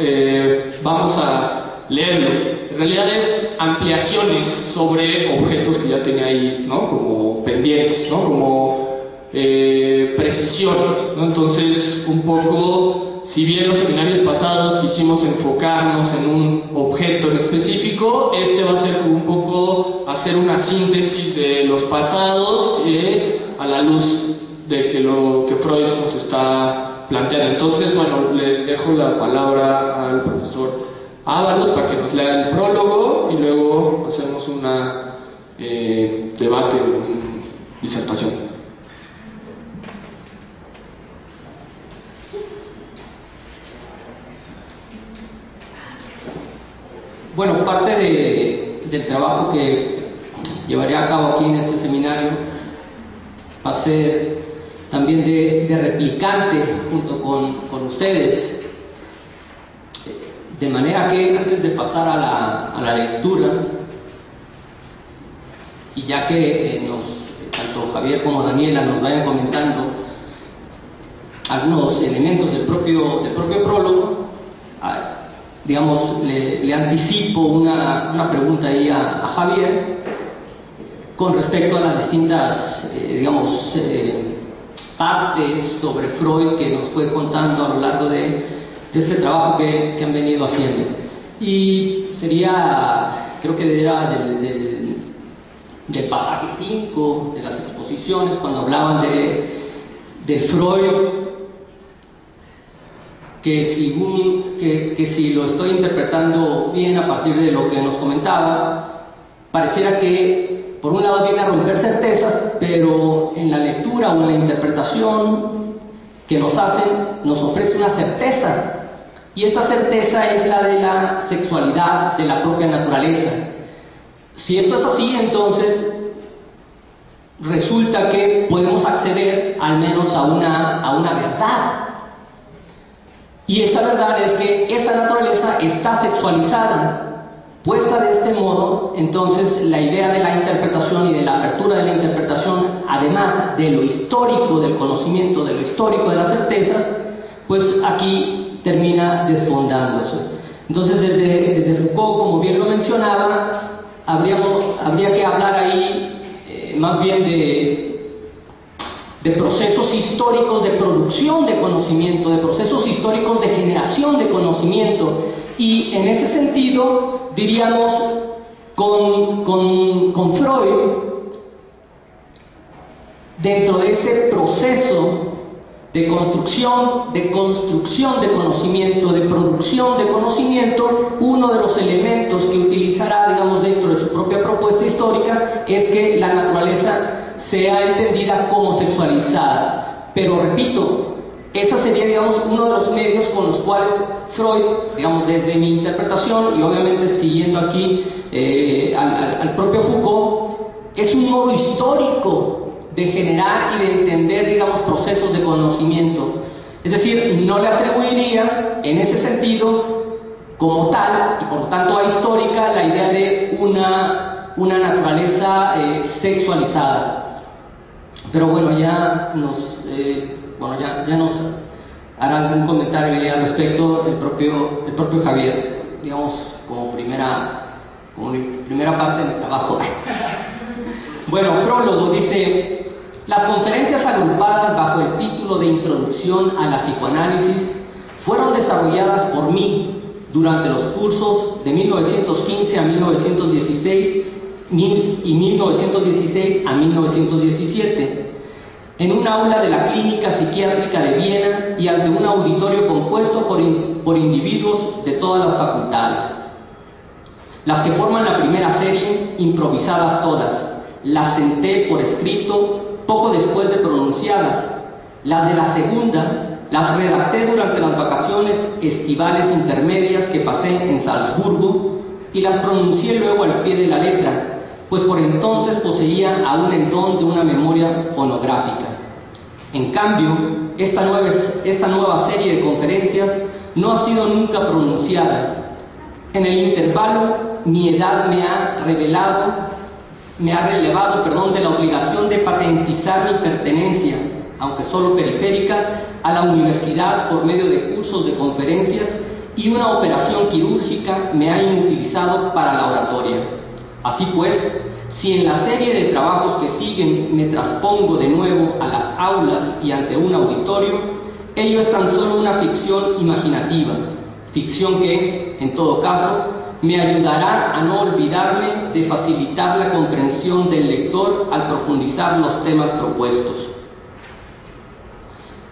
vamos a leerlo. En realidad es ampliaciones sobre objetos que ya tenía ahí, ¿no? Como pendientes, ¿no? Como precisiones, ¿no? Entonces, un poco, si bien los seminarios pasados quisimos enfocarnos en un objeto en específico, va a ser un poco hacer una síntesis de los pasados a la luz de que lo que Freud nos está planteando. Entonces, bueno, le dejo la palabra al profesor Ábalos para que nos lea el prólogo y luego hacemos una debate, disertación. Bueno, parte del trabajo que llevaré a cabo aquí en este seminario va a ser también de replicante junto con ustedes. De manera que antes de pasar a la lectura, y ya que tanto Javier como Daniela nos vayan comentando algunos elementos del propio prólogo, digamos, le anticipo una pregunta ahí a Javier con respecto a las distintas, digamos, partes sobre Freud que nos fue contando a lo largo de este trabajo que han venido haciendo. Y sería, creo que era del pasaje 5 de las exposiciones, cuando hablaban de Freud, que si lo estoy interpretando bien a partir de lo que nos comentaba, pareciera que por un lado viene a romper certezas, pero en la lectura o en la interpretación que nos hacen, nos ofrece una certeza. Y esta certeza es la de la sexualidad de la propia naturaleza. Si esto es así, entonces resulta que podemos acceder al menos a una verdad. Y esa verdad es que esa naturaleza está sexualizada. Puesta de este modo, entonces la idea de la interpretación y de la apertura de la interpretación, además de lo histórico del conocimiento, de lo histórico de las certezas, pues aquí termina desfondándose. Entonces, desde Foucault, como bien lo mencionaba, habría que hablar ahí más bien de procesos históricos de producción de conocimiento, de procesos históricos de generación de conocimiento. Y en ese sentido, diríamos, con Freud, dentro de ese proceso de construcción de conocimiento, de producción de conocimiento, uno de los elementos que utilizará, digamos, dentro de su propia propuesta histórica es que la naturaleza sea entendida como sexualizada. Pero repito, esa sería, digamos, uno de los medios con los cuales Freud, digamos, desde mi interpretación y obviamente siguiendo aquí al propio Foucault, es un modo histórico de generar y de entender, digamos, procesos de conocimiento. Es decir, no le atribuiría en ese sentido como tal, y por lo tanto a histórica, la idea de una naturaleza sexualizada. Pero bueno, ya nos hará algún comentario al respecto el propio Javier, digamos, como primera parte de mi trabajo. Bueno, prólogo dice: las conferencias agrupadas bajo el título de Introducción a la Psicoanálisis fueron desarrolladas por mí durante los cursos de 1915 a 1916 y 1916 a 1917, en un aula de la Clínica Psiquiátrica de Viena y ante un auditorio compuesto por individuos de todas las facultades. Las que forman la primera serie, improvisadas todas, las senté por escrito poco después de pronunciadas. Las de la segunda las redacté durante las vacaciones estivales intermedias que pasé en Salzburgo y las pronuncié luego al pie de la letra, pues por entonces poseía aún el don de una memoria fonográfica. En cambio, esta nueva serie de conferencias no ha sido nunca pronunciada. En el intervalo, mi edad me ha relevado de la obligación de patentizar mi pertenencia, aunque solo periférica, a la universidad por medio de cursos de conferencias, y una operación quirúrgica me ha inutilizado para la oratoria. Así pues, si en la serie de trabajos que siguen me traspongo de nuevo a las aulas y ante un auditorio, ello es tan solo una ficción imaginativa, ficción que, en todo caso, me ayudará a no olvidarme de facilitar la comprensión del lector al profundizar los temas propuestos.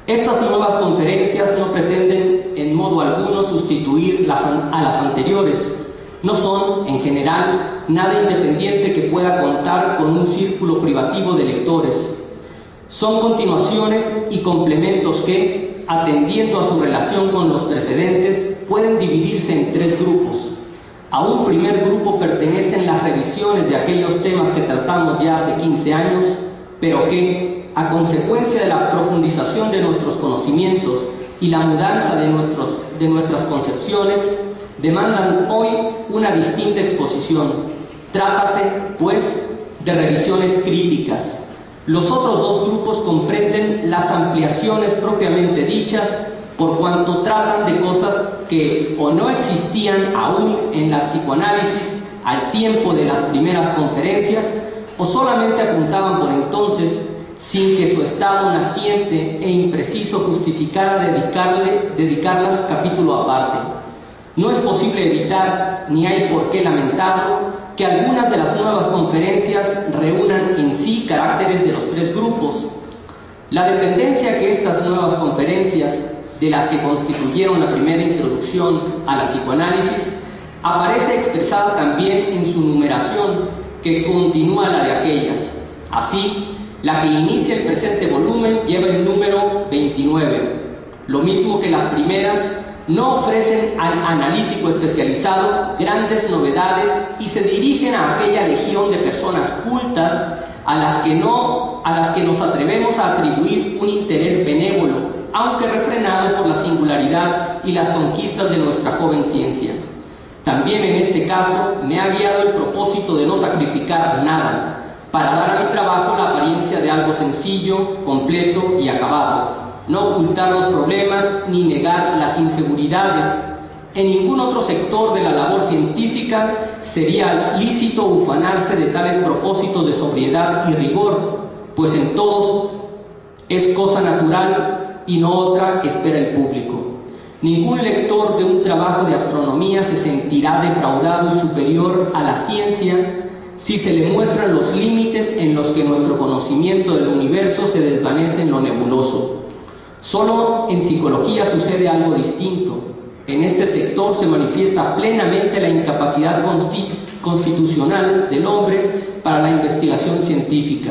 Estas nuevas conferencias no pretenden en modo alguno sustituir a las anteriores. No son, en general, nada independiente que pueda contar con un círculo privativo de lectores. Son continuaciones y complementos que, atendiendo a su relación con los precedentes, pueden dividirse en tres grupos. A un primer grupo pertenecen las revisiones de aquellos temas que tratamos ya hace 15 años, pero que, a consecuencia de la profundización de nuestros conocimientos y la mudanza de nuestras concepciones, demandan hoy una distinta exposición. Trátase, pues, de revisiones críticas. Los otros dos grupos comprenden las ampliaciones propiamente dichas, por cuanto tratan de cosas que o no existían aún en la psicoanálisis al tiempo de las primeras conferencias, o solamente apuntaban por entonces, sin que su estado naciente e impreciso justificara dedicarlas capítulo aparte. No es posible evitar, ni hay por qué lamentarlo, que algunas de las nuevas conferencias reúnan en sí caracteres de los tres grupos. La dependencia que estas nuevas conferencias, de las que constituyeron la primera introducción a la psicoanálisis, aparece expresada también en su numeración, que continúa la de aquellas. Así, la que inicia el presente volumen lleva el número 29. Lo mismo que las primeras, no ofrecen al analítico especializado grandes novedades y se dirigen a aquella legión de personas cultas a las que nos atrevemos a atribuir un interés benévolo, aunque refrenado por la singularidad y las conquistas de nuestra joven ciencia. También en este caso me ha guiado el propósito de no sacrificar nada, para dar a mi trabajo la apariencia de algo sencillo, completo y acabado. No ocultar los problemas ni negar las inseguridades. En ningún otro sector de la labor científica sería lícito ufanarse de tales propósitos de sobriedad y rigor, pues en todos es cosa natural y no otra espera el público. Ningún lector de un trabajo de astronomía se sentirá defraudado y superior a la ciencia si se le muestran los límites en los que nuestro conocimiento del universo se desvanece en lo nebuloso. Solo en psicología sucede algo distinto. En este sector se manifiesta plenamente la incapacidad constitucional del hombre para la investigación científica.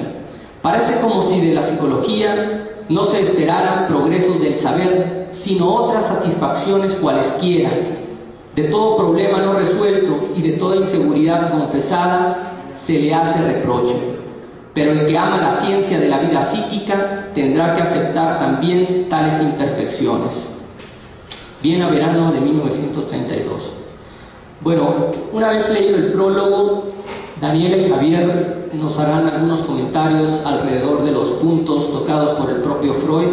Parece como si de la psicología no se esperaran progresos del saber, sino otras satisfacciones cualesquiera. De todo problema no resuelto y de toda inseguridad confesada se le hace reproche. Pero el que ama la ciencia de la vida psíquica tendrá que aceptar también tales imperfecciones. Bien a verano de 1932. Bueno, una vez leído el prólogo, Daniela y Javier nos harán algunos comentarios alrededor de los puntos tocados por el propio Freud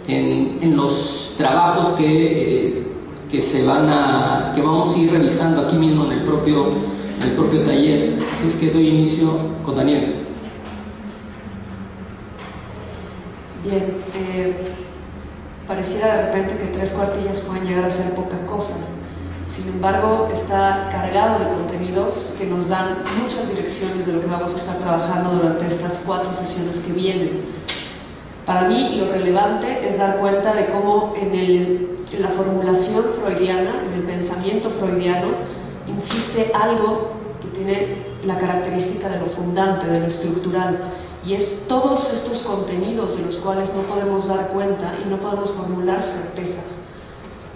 en los trabajos que vamos a ir revisando aquí mismo en el propio taller. Así es que doy inicio con Daniela. Bien, pareciera de repente que 3 cuartillas pueden llegar a ser poca cosa. Sin embargo, está cargado de contenidos que nos dan muchas direcciones de lo que vamos a estar trabajando durante estas 4 sesiones que vienen. Para mí, lo relevante es dar cuenta de cómo en la formulación freudiana, en el pensamiento freudiano, insiste algo que tiene la característica de lo fundante, de lo estructural, y es todos estos contenidos de los cuales no podemos dar cuenta y no podemos formular certezas.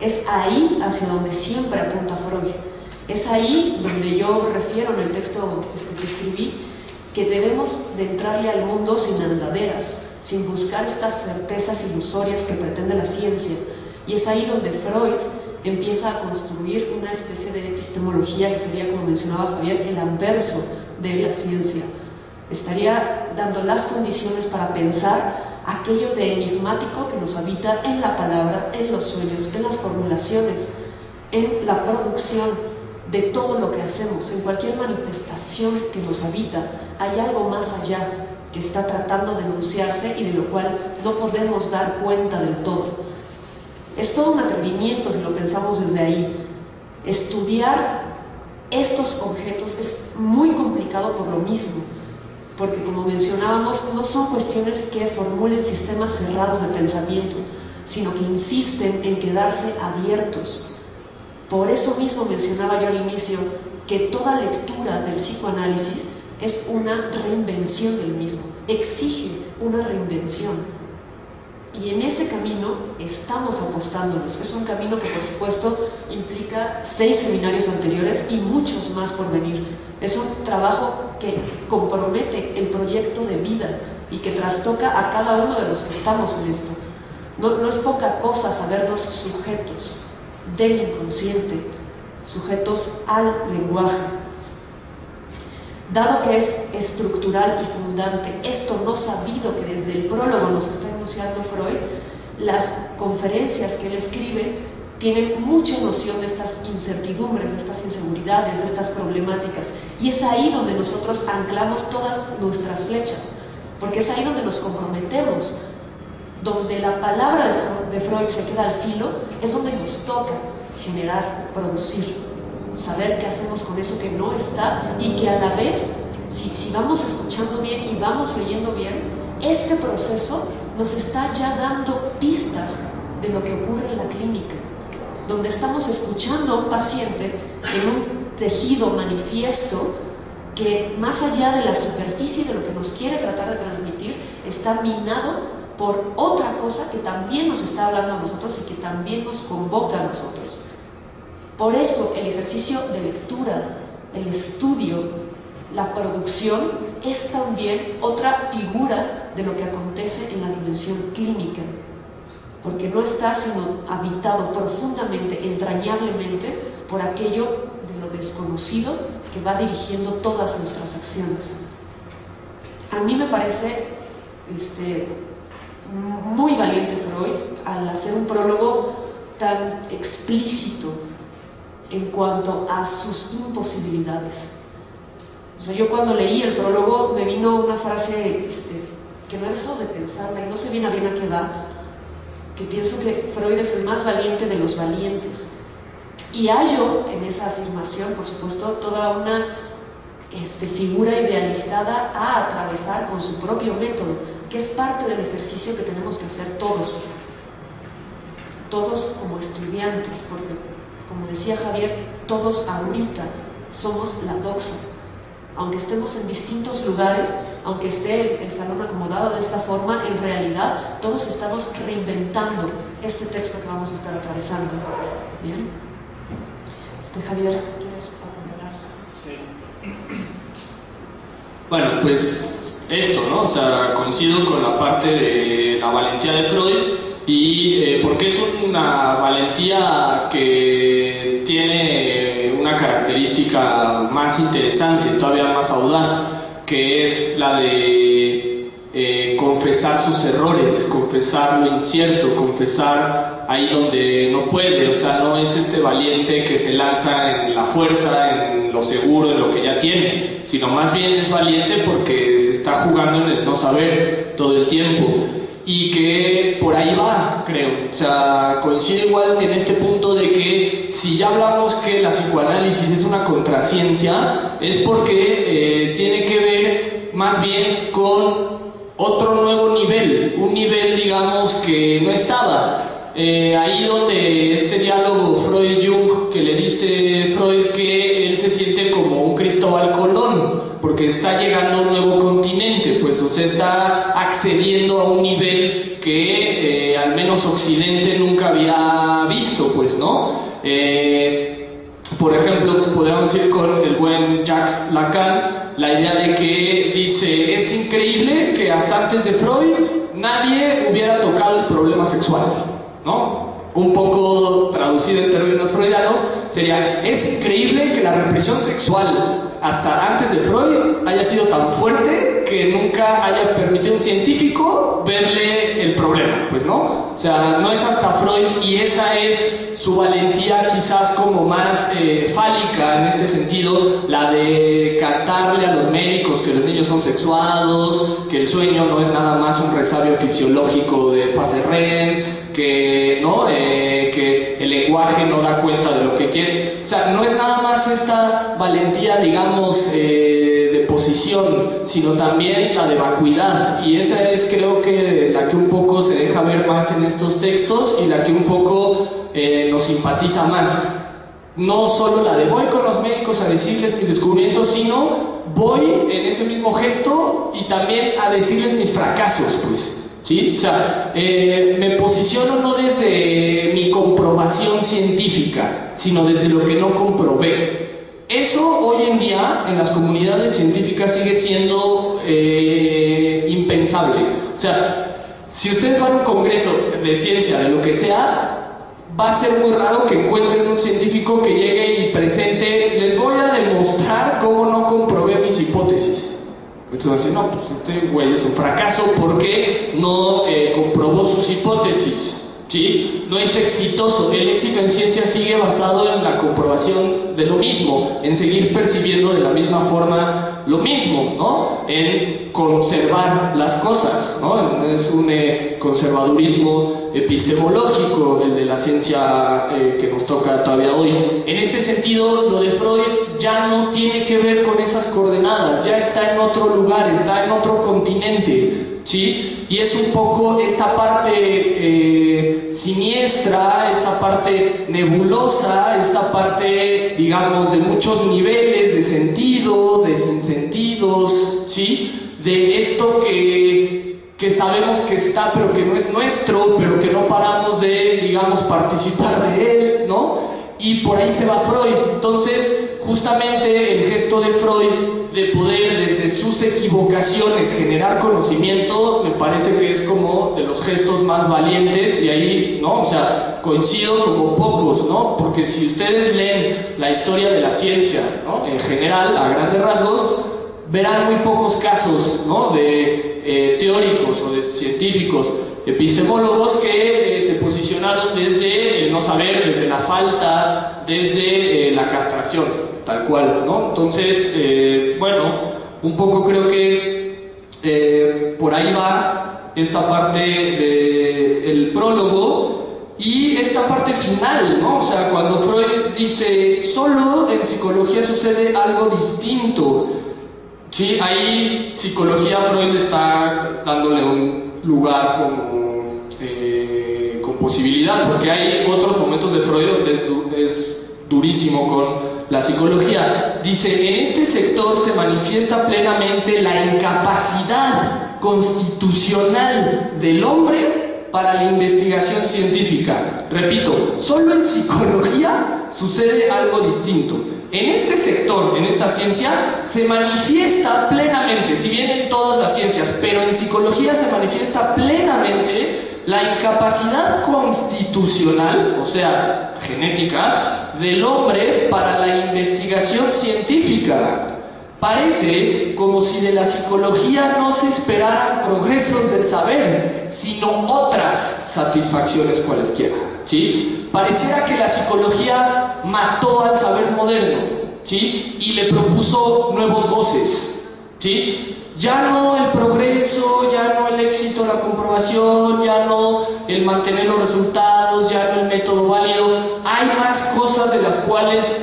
Es ahí hacia donde siempre apunta Freud. Es ahí donde yo refiero en el texto que escribí que debemos de entrarle al mundo sin andaderas, sin buscar estas certezas ilusorias que pretende la ciencia. Y es ahí donde Freud empieza a construir una especie de epistemología que sería, como mencionaba Javier, el anverso de la ciencia. Estaría dando las condiciones para pensar aquello de enigmático que nos habita en la palabra, en los sueños, en las formulaciones, en la producción de todo lo que hacemos, en cualquier manifestación que nos habita. Hay algo más allá que está tratando de enunciarse y de lo cual no podemos dar cuenta del todo. Es todo un atrevimiento si lo pensamos desde ahí. Estudiar estos objetos es muy complicado por lo mismo, porque como mencionábamos, no son cuestiones que formulen sistemas cerrados de pensamiento, sino que insisten en quedarse abiertos. Por eso mismo mencionaba yo al inicio que toda lectura del psicoanálisis es una reinvención del mismo, exige una reinvención. Y en ese camino estamos apostándonos. Es un camino que, por supuesto, implica 6 seminarios anteriores y muchos más por venir. Es un trabajo que compromete el proyecto de vida y que trastoca a cada uno de los que estamos en esto. No es poca cosa sabernos sujetos del inconsciente, sujetos al lenguaje. Dado que es estructural y fundante, esto no sabido que desde el prólogo nos está enunciando Freud, las conferencias que él escribe tienen mucha noción de estas incertidumbres, de estas inseguridades, de estas problemáticas, y es ahí donde nosotros anclamos todas nuestras flechas, porque es ahí donde nos comprometemos, donde la palabra de Freud se queda al filo, es donde nos toca generar, producir, saber qué hacemos con eso que no está, y que a la vez, si vamos escuchando bien y vamos leyendo bien, este proceso nos está ya dando pistas de lo que ocurre en la clínica, donde estamos escuchando a un paciente en un tejido manifiesto que, más allá de la superficie de lo que nos quiere tratar de transmitir, está minado por otra cosa que también nos está hablando a nosotros y que también nos convoca a nosotros. Por eso el ejercicio de lectura, el estudio, la producción es también otra figura de lo que acontece en la dimensión clínica, porque no está sino habitado profundamente, entrañablemente, por aquello de lo desconocido que va dirigiendo todas nuestras acciones. A mí me parece muy valiente Freud al hacer un prólogo tan explícito en cuanto a sus imposibilidades. O sea, yo cuando leí el prólogo me vino una frase que no he dejado de pensarla y no sé bien a qué va, que pienso que Freud es el más valiente de los valientes. Y hallo en esa afirmación, por supuesto, toda una figura idealizada a atravesar con su propio método, que es parte del ejercicio que tenemos que hacer todos como estudiantes, porque, como decía Javier, todos ahorita somos la doxa. Aunque estemos en distintos lugares, aunque esté el salón acomodado de esta forma, en realidad todos estamos reinventando este texto que vamos a estar atravesando. ¿Bien? Javier, ¿quieres apuntar? Sí. Bueno, pues esto, ¿no? O sea, coincido con la parte de la valentía de Freud y porque es una valentía que tiene una característica más interesante, todavía más audaz, que es la de confesar sus errores, confesar lo incierto, confesar ahí donde no puede. O sea, no es este valiente que se lanza en la fuerza, en lo seguro, en lo que ya tiene, sino más bien es valiente porque se está jugando en el no saber todo el tiempo. Y que por ahí va, creo. O sea, coincide igual en este punto de que si ya hablamos que la psicoanálisis es una contraciencia, es porque tiene que ver más bien con otro nuevo nivel, un nivel, digamos, que no estaba. Ahí donde este diálogo Freud-Jung, que le dice Freud que él se siente como un Cristóbal Colón, porque está llegando a un nuevo continente, pues, o sea, está accediendo a un nivel que al menos Occidente nunca había visto, pues, ¿no? Por ejemplo, podríamos decir con el buen Jacques Lacan, la idea de que dice dice, es increíble que hasta antes de Freud nadie hubiera tocado el problema sexual, ¿no? Un poco traducido en términos freudianos sería, es increíble que la represión sexual hasta antes de Freud haya sido tan fuerte que nunca haya permitido a un científico verle el problema, pues no, o sea, no es hasta Freud, y esa es su valentía quizás como más fálica en este sentido, la de cantarle a los médicos que los niños son sexuados, que el sueño no es nada más un resabio fisiológico de fase REM, que, ¿no? Que el lenguaje no da cuenta de lo que quiere. O sea, no es nada más esta valentía, digamos, de posición, sino también la de vacuidad. Y esa es, creo que, la que un poco se deja ver más en estos textos y la que un poco nos simpatiza más. No solo la de voy con los médicos a decirles mis descubrimientos, sino voy en ese mismo gesto y también a decirles mis fracasos, pues. ¿Sí? O sea, me posiciono no desde mi comprobación científica, sino desde lo que no comprobé. Eso hoy en día en las comunidades científicas sigue siendo impensable. O sea, si ustedes van a un congreso de ciencia, de lo que sea, va a ser muy raro que encuentren un científico que llegue y presente, les voy a demostrar cómo no comprobé mis hipótesis. Entonces, no, pues este güey es un fracaso porque no comprobó sus hipótesis, ¿sí? No es exitoso. El éxito en ciencia sigue basado en la comprobación de lo mismo, en seguir percibiendo de la misma forma lo mismo, ¿no? En conservar las cosas, ¿no? Es un conservadurismo epistemológico el de la ciencia que nos toca todavía hoy. En este sentido, lo de Freud ya no tiene que ver con esas coordenadas, ya está en otro lugar, está en otro continente, ¿sí? Y es un poco esta parte siniestra, esta parte nebulosa, esta parte, digamos, de muchos niveles de sentido, de sinsentidos, ¿sí? De esto que sabemos que está, pero que no es nuestro, pero que no paramos de, digamos, participar de él, ¿no? Y por ahí se va Freud. Entonces, justamente el gesto de Freud de poder desde sus equivocaciones generar conocimiento, me parece que es como de los gestos más valientes, y ahí, ¿no? O sea, coincido como pocos, ¿no? Porque si ustedes leen la historia de la ciencia, ¿no? En general, a grandes rasgos, verán muy pocos casos, ¿no? De teóricos o de científicos, epistemólogos que se posicionaron desde el no saber, desde la falta, desde la castración, tal cual, ¿no? Entonces, bueno, un poco creo que por ahí va esta parte del prólogo y esta parte final, ¿no? O sea, cuando Freud dice, solo en psicología sucede algo distinto. Sí, ahí psicología Freud está dándole un lugar como, con posibilidad, porque hay otros momentos de Freud donde es durísimo con la psicología. Dice, en este sector se manifiesta plenamente la incapacidad constitucional del hombre para la investigación científica. Repito, solo en psicología sucede algo distinto. En este sector, en esta ciencia, se manifiesta plenamente, si bien en todas las ciencias, pero en psicología se manifiesta plenamente la incapacidad constitucional, o sea, genética, del hombre para la investigación científica. Parece como si de la psicología no se esperaran progresos del saber, sino otras satisfacciones cualesquiera, ¿sí? Pareciera que la psicología mató al saber moderno, ¿sí? Y le propuso nuevos goces, ¿sí? Ya no el progreso, ya no el éxito, la comprobación, ya no el mantener los resultados, ya no el método válido. Hay más cosas de las cuales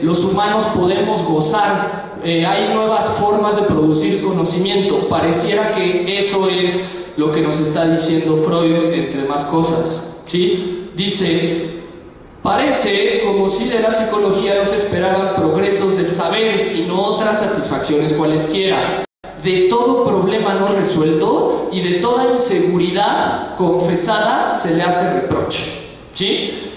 los humanos podemos gozar. Hay nuevas formas de producir conocimiento. Pareciera que eso es lo que nos está diciendo Freud, entre más cosas, ¿sí? Dice, parece como si de la psicología no se esperaban progresos del saber, sino otras satisfacciones cualesquiera. De todo problema no resuelto y de toda inseguridad confesada se le hace reproche, ¿sí?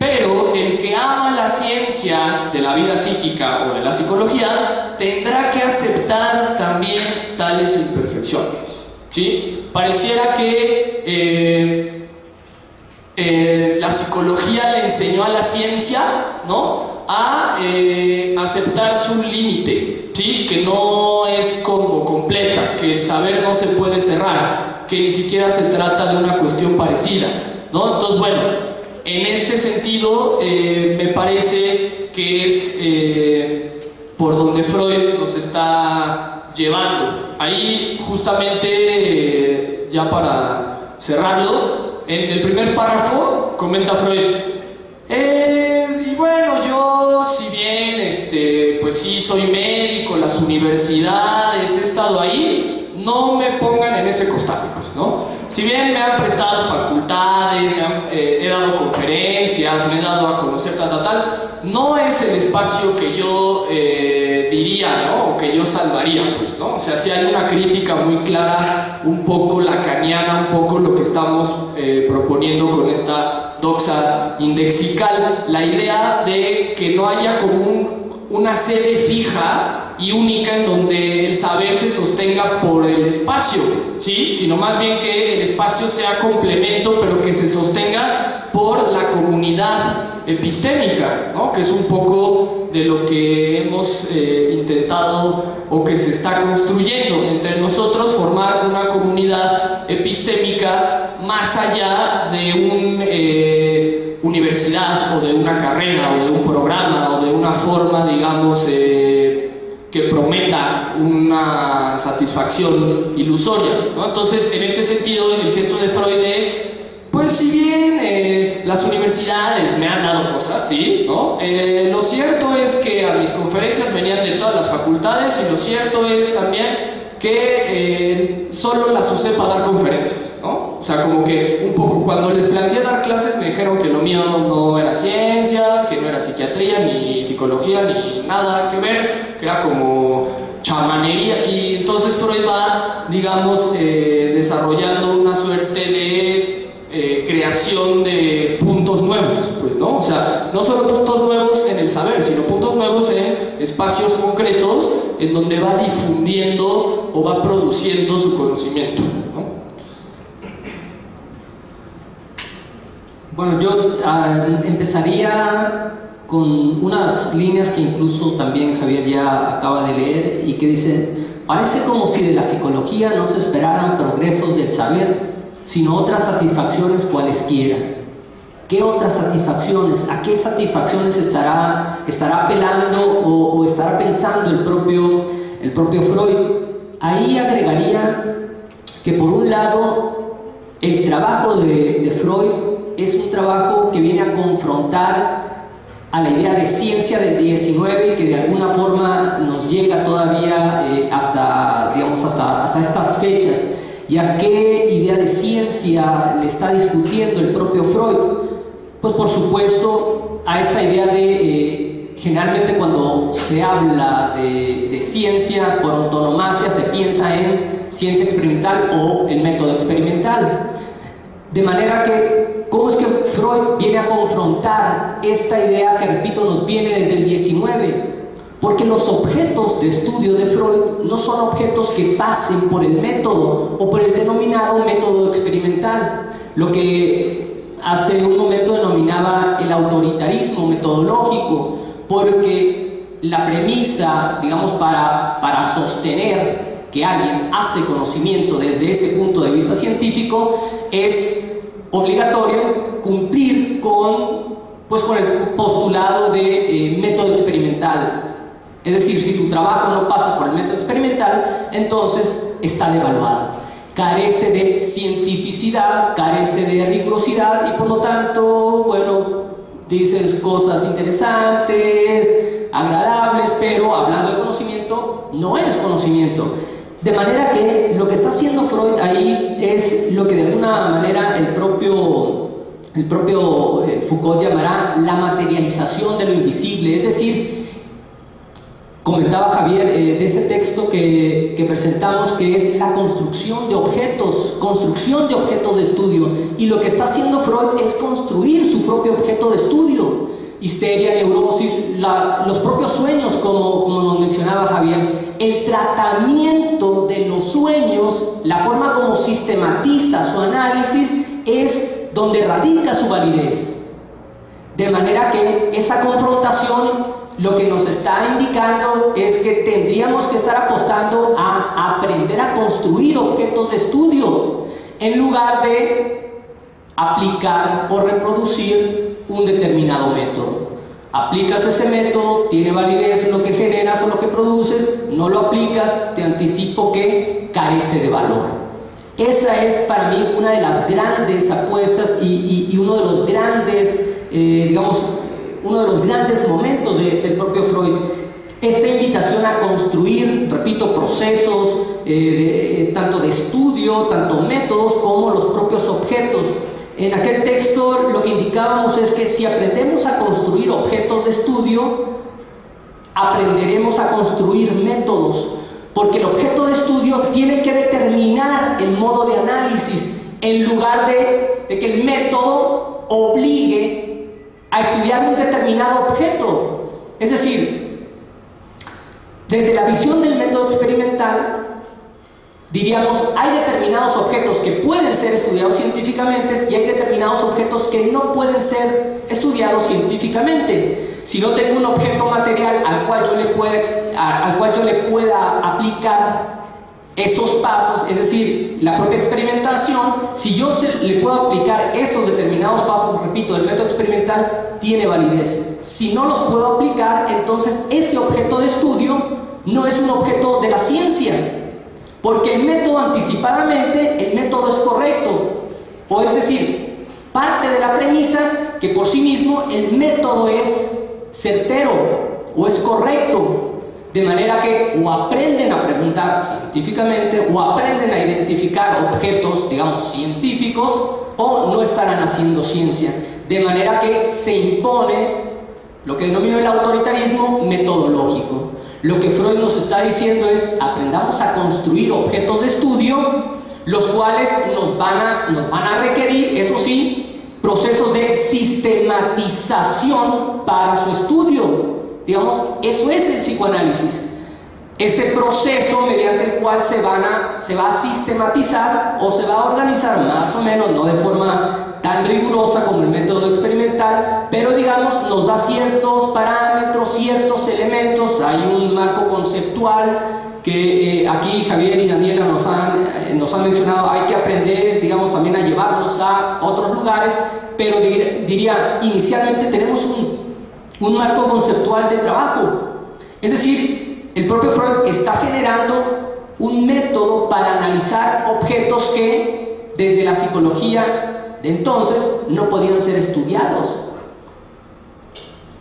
pero el que ama la ciencia de la vida psíquica o de la psicología tendrá que aceptar también tales imperfecciones, ¿sí? Pareciera que la psicología le enseñó a la ciencia, ¿no?, a aceptar su límite, ¿sí?, que no es como completa, que el saber no se puede cerrar, que ni siquiera se trata de una cuestión parecida, ¿no? Entonces, bueno, en este sentido me parece que es por donde Freud nos está llevando. Ahí justamente, ya para cerrarlo, en el primer párrafo comenta Freud, y bueno, yo si bien pues sí soy médico, las universidades, he estado ahí, no me pongan en ese costado, pues, ¿no? Si bien me han prestado facultades, he dado conferencias, me he dado a conocer tal, no es el espacio que yo diría, ¿no?, o que yo salvaría, pues, ¿no? O sea, sí hay una crítica muy clara, un poco lacaniana, un poco lo que estamos proponiendo con esta doxa indexical, la idea de que no haya como una sede fija y única en donde el saber se sostenga por el espacio, ¿sí?, sino más bien que el espacio sea complemento, pero que se sostenga por la comunidad epistémica, ¿no?, que es un poco de lo que hemos intentado o que se está construyendo entre nosotros, formar una comunidad epistémica más allá de una universidad o de una carrera o de un programa o de una forma, digamos, que prometa una satisfacción ilusoria, ¿no? Entonces, en este sentido, el gesto de Freud pues si bien las universidades me han dado cosas, ¿sí?, ¿no?, lo cierto es que a mis conferencias venían de todas las facultades, y lo cierto es también que solo las usé para dar conferencias, ¿no? O sea, como que un poco cuando les planteé dar clases me dijeron que lo mío no era ciencia, que no era psiquiatría, ni psicología, ni nada que ver, que era como chamanería. Y entonces Freud va, digamos, desarrollando una suerte de creación de puntos nuevos, pues, ¿no? O sea, no solo puntos nuevos en el saber, sino puntos nuevos en espacios concretos en donde va difundiendo o va produciendo su conocimiento, ¿no? Bueno, yo empezaría con unas líneas que incluso también Javier ya acaba de leer y que dicen: parece como si de la psicología no se esperaran progresos del saber, sino otras satisfacciones cualesquiera. ¿Qué otras satisfacciones? ¿A qué satisfacciones estará apelando o estará pensando el propio Freud? Ahí agregaría que, por un lado, el trabajo de Freud es un trabajo que viene a confrontar a la idea de ciencia del 19 y que de alguna forma nos llega todavía hasta estas fechas. ¿Y a qué idea de ciencia le está discutiendo el propio Freud? Pues por supuesto a esta idea de, generalmente cuando se habla de ciencia por antonomasia se piensa en ciencia experimental o el método experimental. De manera que, ¿cómo es que Freud viene a confrontar esta idea que, repito, nos viene desde el 19? Porque los objetos de estudio de Freud no son objetos que pasen por el método o por el denominado método experimental, lo que hace un momento denominaba el autoritarismo metodológico, porque la premisa, digamos, para sostener que alguien hace conocimiento desde ese punto de vista científico es obligatorio cumplir con el postulado de método experimental. Es decir, si tu trabajo no pasa por el método experimental, entonces está devaluado. Carece de cientificidad, carece de rigurosidad y por lo tanto, bueno, dices cosas interesantes, agradables, pero hablando de conocimiento, no es conocimiento. De manera que lo que está haciendo Freud ahí es lo que de alguna manera el propio Foucault llamará la materialización de lo invisible, es decir, comentaba Javier de ese texto que presentamos, que es la construcción de objetos de estudio, y lo que está haciendo Freud es construir su propio objeto de estudio. Histeria, neurosis, los propios sueños, como nos mencionaba Javier, el tratamiento de los sueños, la forma como sistematiza su análisis es donde radica su validez. De manera que esa confrontación lo que nos está indicando es que tendríamos que estar apostando a aprender a construir objetos de estudio en lugar de aplicar o reproducir un determinado método. Aplicas ese método, tiene validez en lo que generas o lo que produces, no lo aplicas, te anticipo que carece de valor. Esa es para mí una de las grandes apuestas y uno de los grandes, uno de los grandes momentos del propio Freud. Esta invitación a construir, repito, procesos, tanto de estudio, tanto métodos, como los propios objetos. En aquel texto lo que indicábamos es que si aprendemos a construir objetos de estudio, aprenderemos a construir métodos, porque el objeto de estudio tiene que determinar el modo de análisis, en lugar de que el método obligue a estudiar un determinado objeto. Es decir, desde la visión del método experimental, diríamos, hay determinados objetos que pueden ser estudiados científicamente y hay determinados objetos que no pueden ser estudiados científicamente. Si no tengo un objeto material al cual yo le pueda aplicar esos pasos, es decir, la propia experimentación, si yo le puedo aplicar esos determinados pasos, repito, del método experimental, tiene validez. Si no los puedo aplicar, entonces ese objeto de estudio no es un objeto de la ciencia, porque el método anticipadamente, el método es correcto, o es decir, parte de la premisa que por sí mismo el método es certero o es correcto, de manera que o aprenden a preguntar científicamente o aprenden a identificar objetos, digamos, científicos, o no estarán haciendo ciencia, de manera que se impone lo que denomino el autoritarismo metodológico. Lo que Freud nos está diciendo es: aprendamos a construir objetos de estudio, los cuales nos van a requerir, eso sí, procesos de sistematización para su estudio. Digamos, eso es el psicoanálisis. Ese proceso mediante el cual se va a sistematizar o se va a organizar, más o menos, no de forma tan rigurosa como el método experimental, pero digamos nos da ciertos parámetros, ciertos elementos. Hay un marco conceptual que aquí Javier y Daniela nos han mencionado. Hay que aprender, digamos, también a llevarlos a otros lugares, pero diría, inicialmente tenemos un marco conceptual de trabajo. Es decir, el propio Freud está generando un método para analizar objetos que desde la psicología de entonces no podían ser estudiados.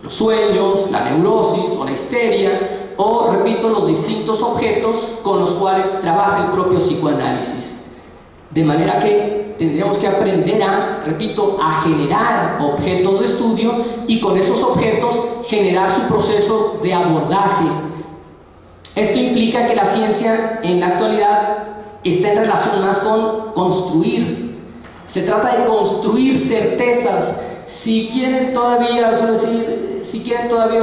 Los sueños, la neurosis o la histeria, o repito, los distintos objetos con los cuales trabaja el propio psicoanálisis. De manera que tendríamos que aprender a generar objetos de estudio y con esos objetos generar su proceso de abordaje. Esto implica que la ciencia en la actualidad está en relación más con construir. Se trata de construir certezas. Si quieren todavía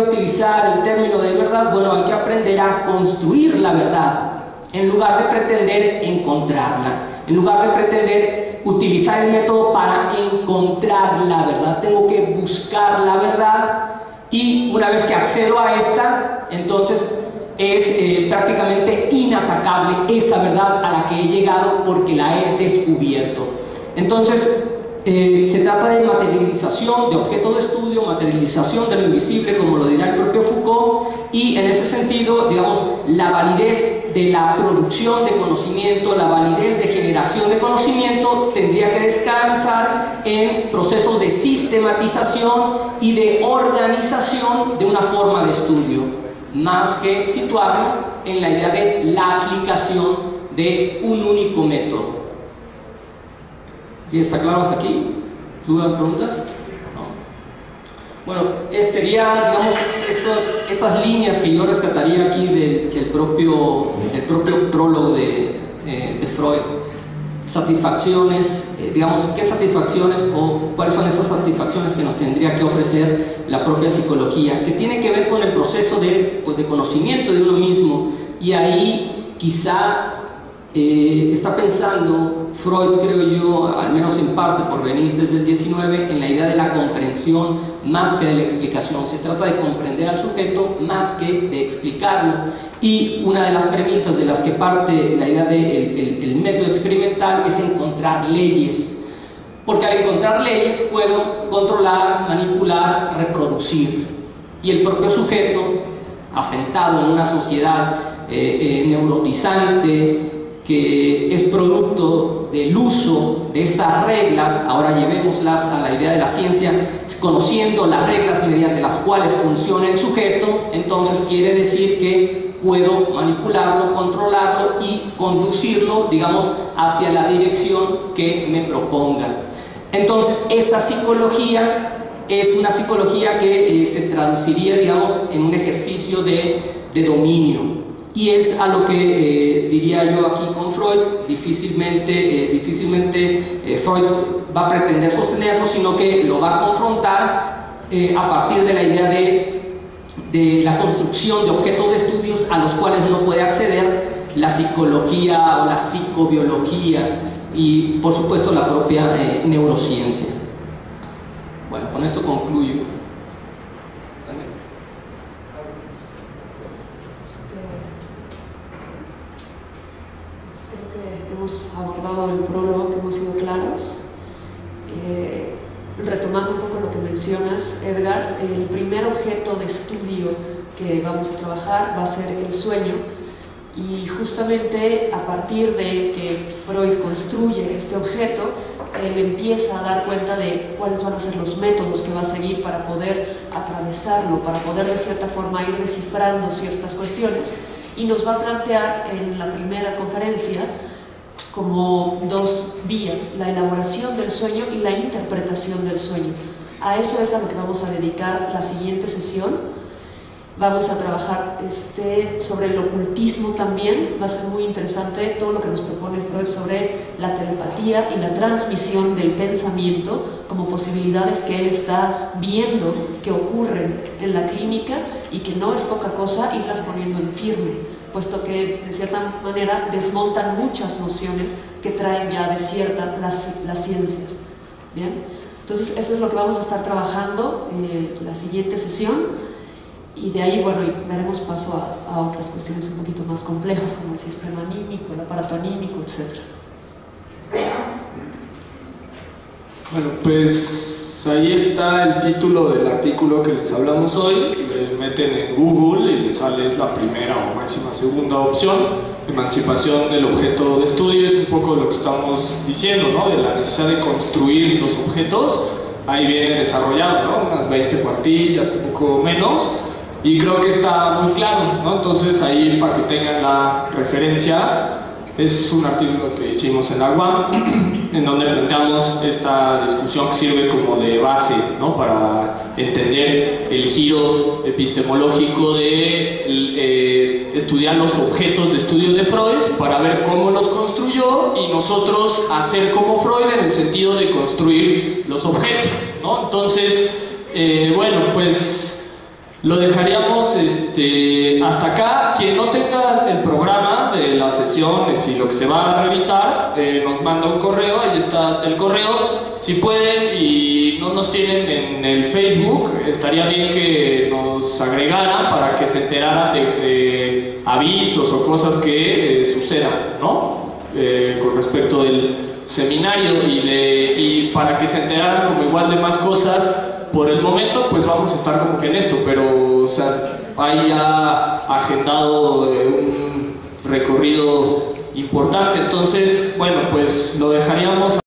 utilizar el término de verdad, bueno, hay que aprender a construir la verdad, en lugar de pretender encontrarla, en lugar de pretender utilizar el método para encontrar la verdad. Tengo que buscar la verdad, y una vez que accedo a esta, entonces es prácticamente inatacable esa verdad a la que he llegado porque la he descubierto. Entonces, se trata de materialización de objetos de estudio, materialización de lo invisible, como lo dirá el propio Foucault, y en ese sentido, digamos, la validez de la producción de conocimiento, la validez de generación de conocimiento tendría que descansar en procesos de sistematización y de organización de una forma de estudio, más que situarlo en la idea de la aplicación de un único método. ¿Sí está claro hasta aquí? ¿Dudas, preguntas? No. Bueno, sería, digamos, esas líneas que yo rescataría aquí del propio prólogo de Freud. Satisfacciones, digamos, ¿qué satisfacciones o cuáles son esas satisfacciones que nos tendría que ofrecer la propia psicología? Que tiene que ver con el proceso de conocimiento de uno mismo, y ahí quizá está pensando Freud, creo yo, al menos en parte por venir desde el 19, en la idea de la comprensión más que de la explicación. Se trata de comprender al sujeto más que de explicarlo, y una de las premisas de las que parte la idea del método experimental es encontrar leyes, porque al encontrar leyes puedo controlar, manipular, reproducir, y el propio sujeto, asentado en una sociedad neurotizante, que es producto del uso de esas reglas, ahora llevémoslas a la idea de la ciencia, conociendo las reglas mediante las cuales funciona el sujeto, entonces quiere decir que puedo manipularlo, controlarlo y conducirlo, digamos, hacia la dirección que me proponga. Entonces, esa psicología es una psicología que se traduciría, digamos, en un ejercicio de dominio. Y es a lo que diría yo aquí con Freud, difícilmente Freud va a pretender sostenerlo, sino que lo va a confrontar a partir de la idea de la construcción de objetos de estudios a los cuales no puede acceder la psicología o la psicobiología y, por supuesto, la propia neurociencia. Bueno, con esto concluyo. Hemos abordado el prólogo, que hemos sido claros. Retomando un poco lo que mencionas, Edgar, el primer objeto de estudio que vamos a trabajar va a ser el sueño, y justamente a partir de que Freud construye este objeto, él empieza a dar cuenta de cuáles van a ser los métodos que va a seguir para poder atravesarlo, para poder de cierta forma ir descifrando ciertas cuestiones, y nos va a plantear en la primera conferencia como dos vías: la elaboración del sueño y la interpretación del sueño. A eso es a lo que vamos a dedicar la siguiente sesión. Vamos a trabajar sobre el ocultismo también. Va a ser muy interesante todo lo que nos propone Freud sobre la telepatía y la transmisión del pensamiento como posibilidades que él está viendo que ocurren en la clínica, y que no es poca cosa irlas poniendo en firme, puesto que de cierta manera desmontan muchas nociones que traen ya de ciertas las ciencias. ¿Bien? Entonces eso es lo que vamos a estar trabajando la siguiente sesión, y de ahí, bueno, daremos paso a otras cuestiones un poquito más complejas, como el sistema anímico, el aparato anímico, etc. Bueno, pues ahí está el título del artículo que les hablamos hoy. Le meten en Google y les sale, es la primera o máxima segunda opción: emancipación del objeto de estudio. Es un poco lo que estamos diciendo, ¿no? De la necesidad de construir los objetos. Ahí viene desarrollado, ¿no? Unas 20 cuartillas, un poco menos, y creo que está muy claro, ¿no? Entonces ahí, para que tengan la referencia, es un artículo que hicimos en la UAM, en donde planteamos esta discusión que sirve como de base, ¿no? Para entender el giro epistemológico de estudiar los objetos de estudio de Freud, para ver cómo los construyó y nosotros hacer como Freud en el sentido de construir los objetos, ¿no? Entonces, bueno, pues lo dejaríamos hasta acá. Quien no tenga el programa de las sesiones y lo que se va a revisar, nos manda un correo. Ahí está el correo. Si pueden y no nos tienen en el Facebook, estaría bien que nos agregaran para que se enteraran de avisos o cosas que sucedan, ¿no? Con respecto del seminario, y para que se enteraran como igual de más cosas. Por el momento, pues vamos a estar como que en esto, pero, o sea, hay ya agendado un recorrido importante. Entonces, bueno, pues lo dejaríamos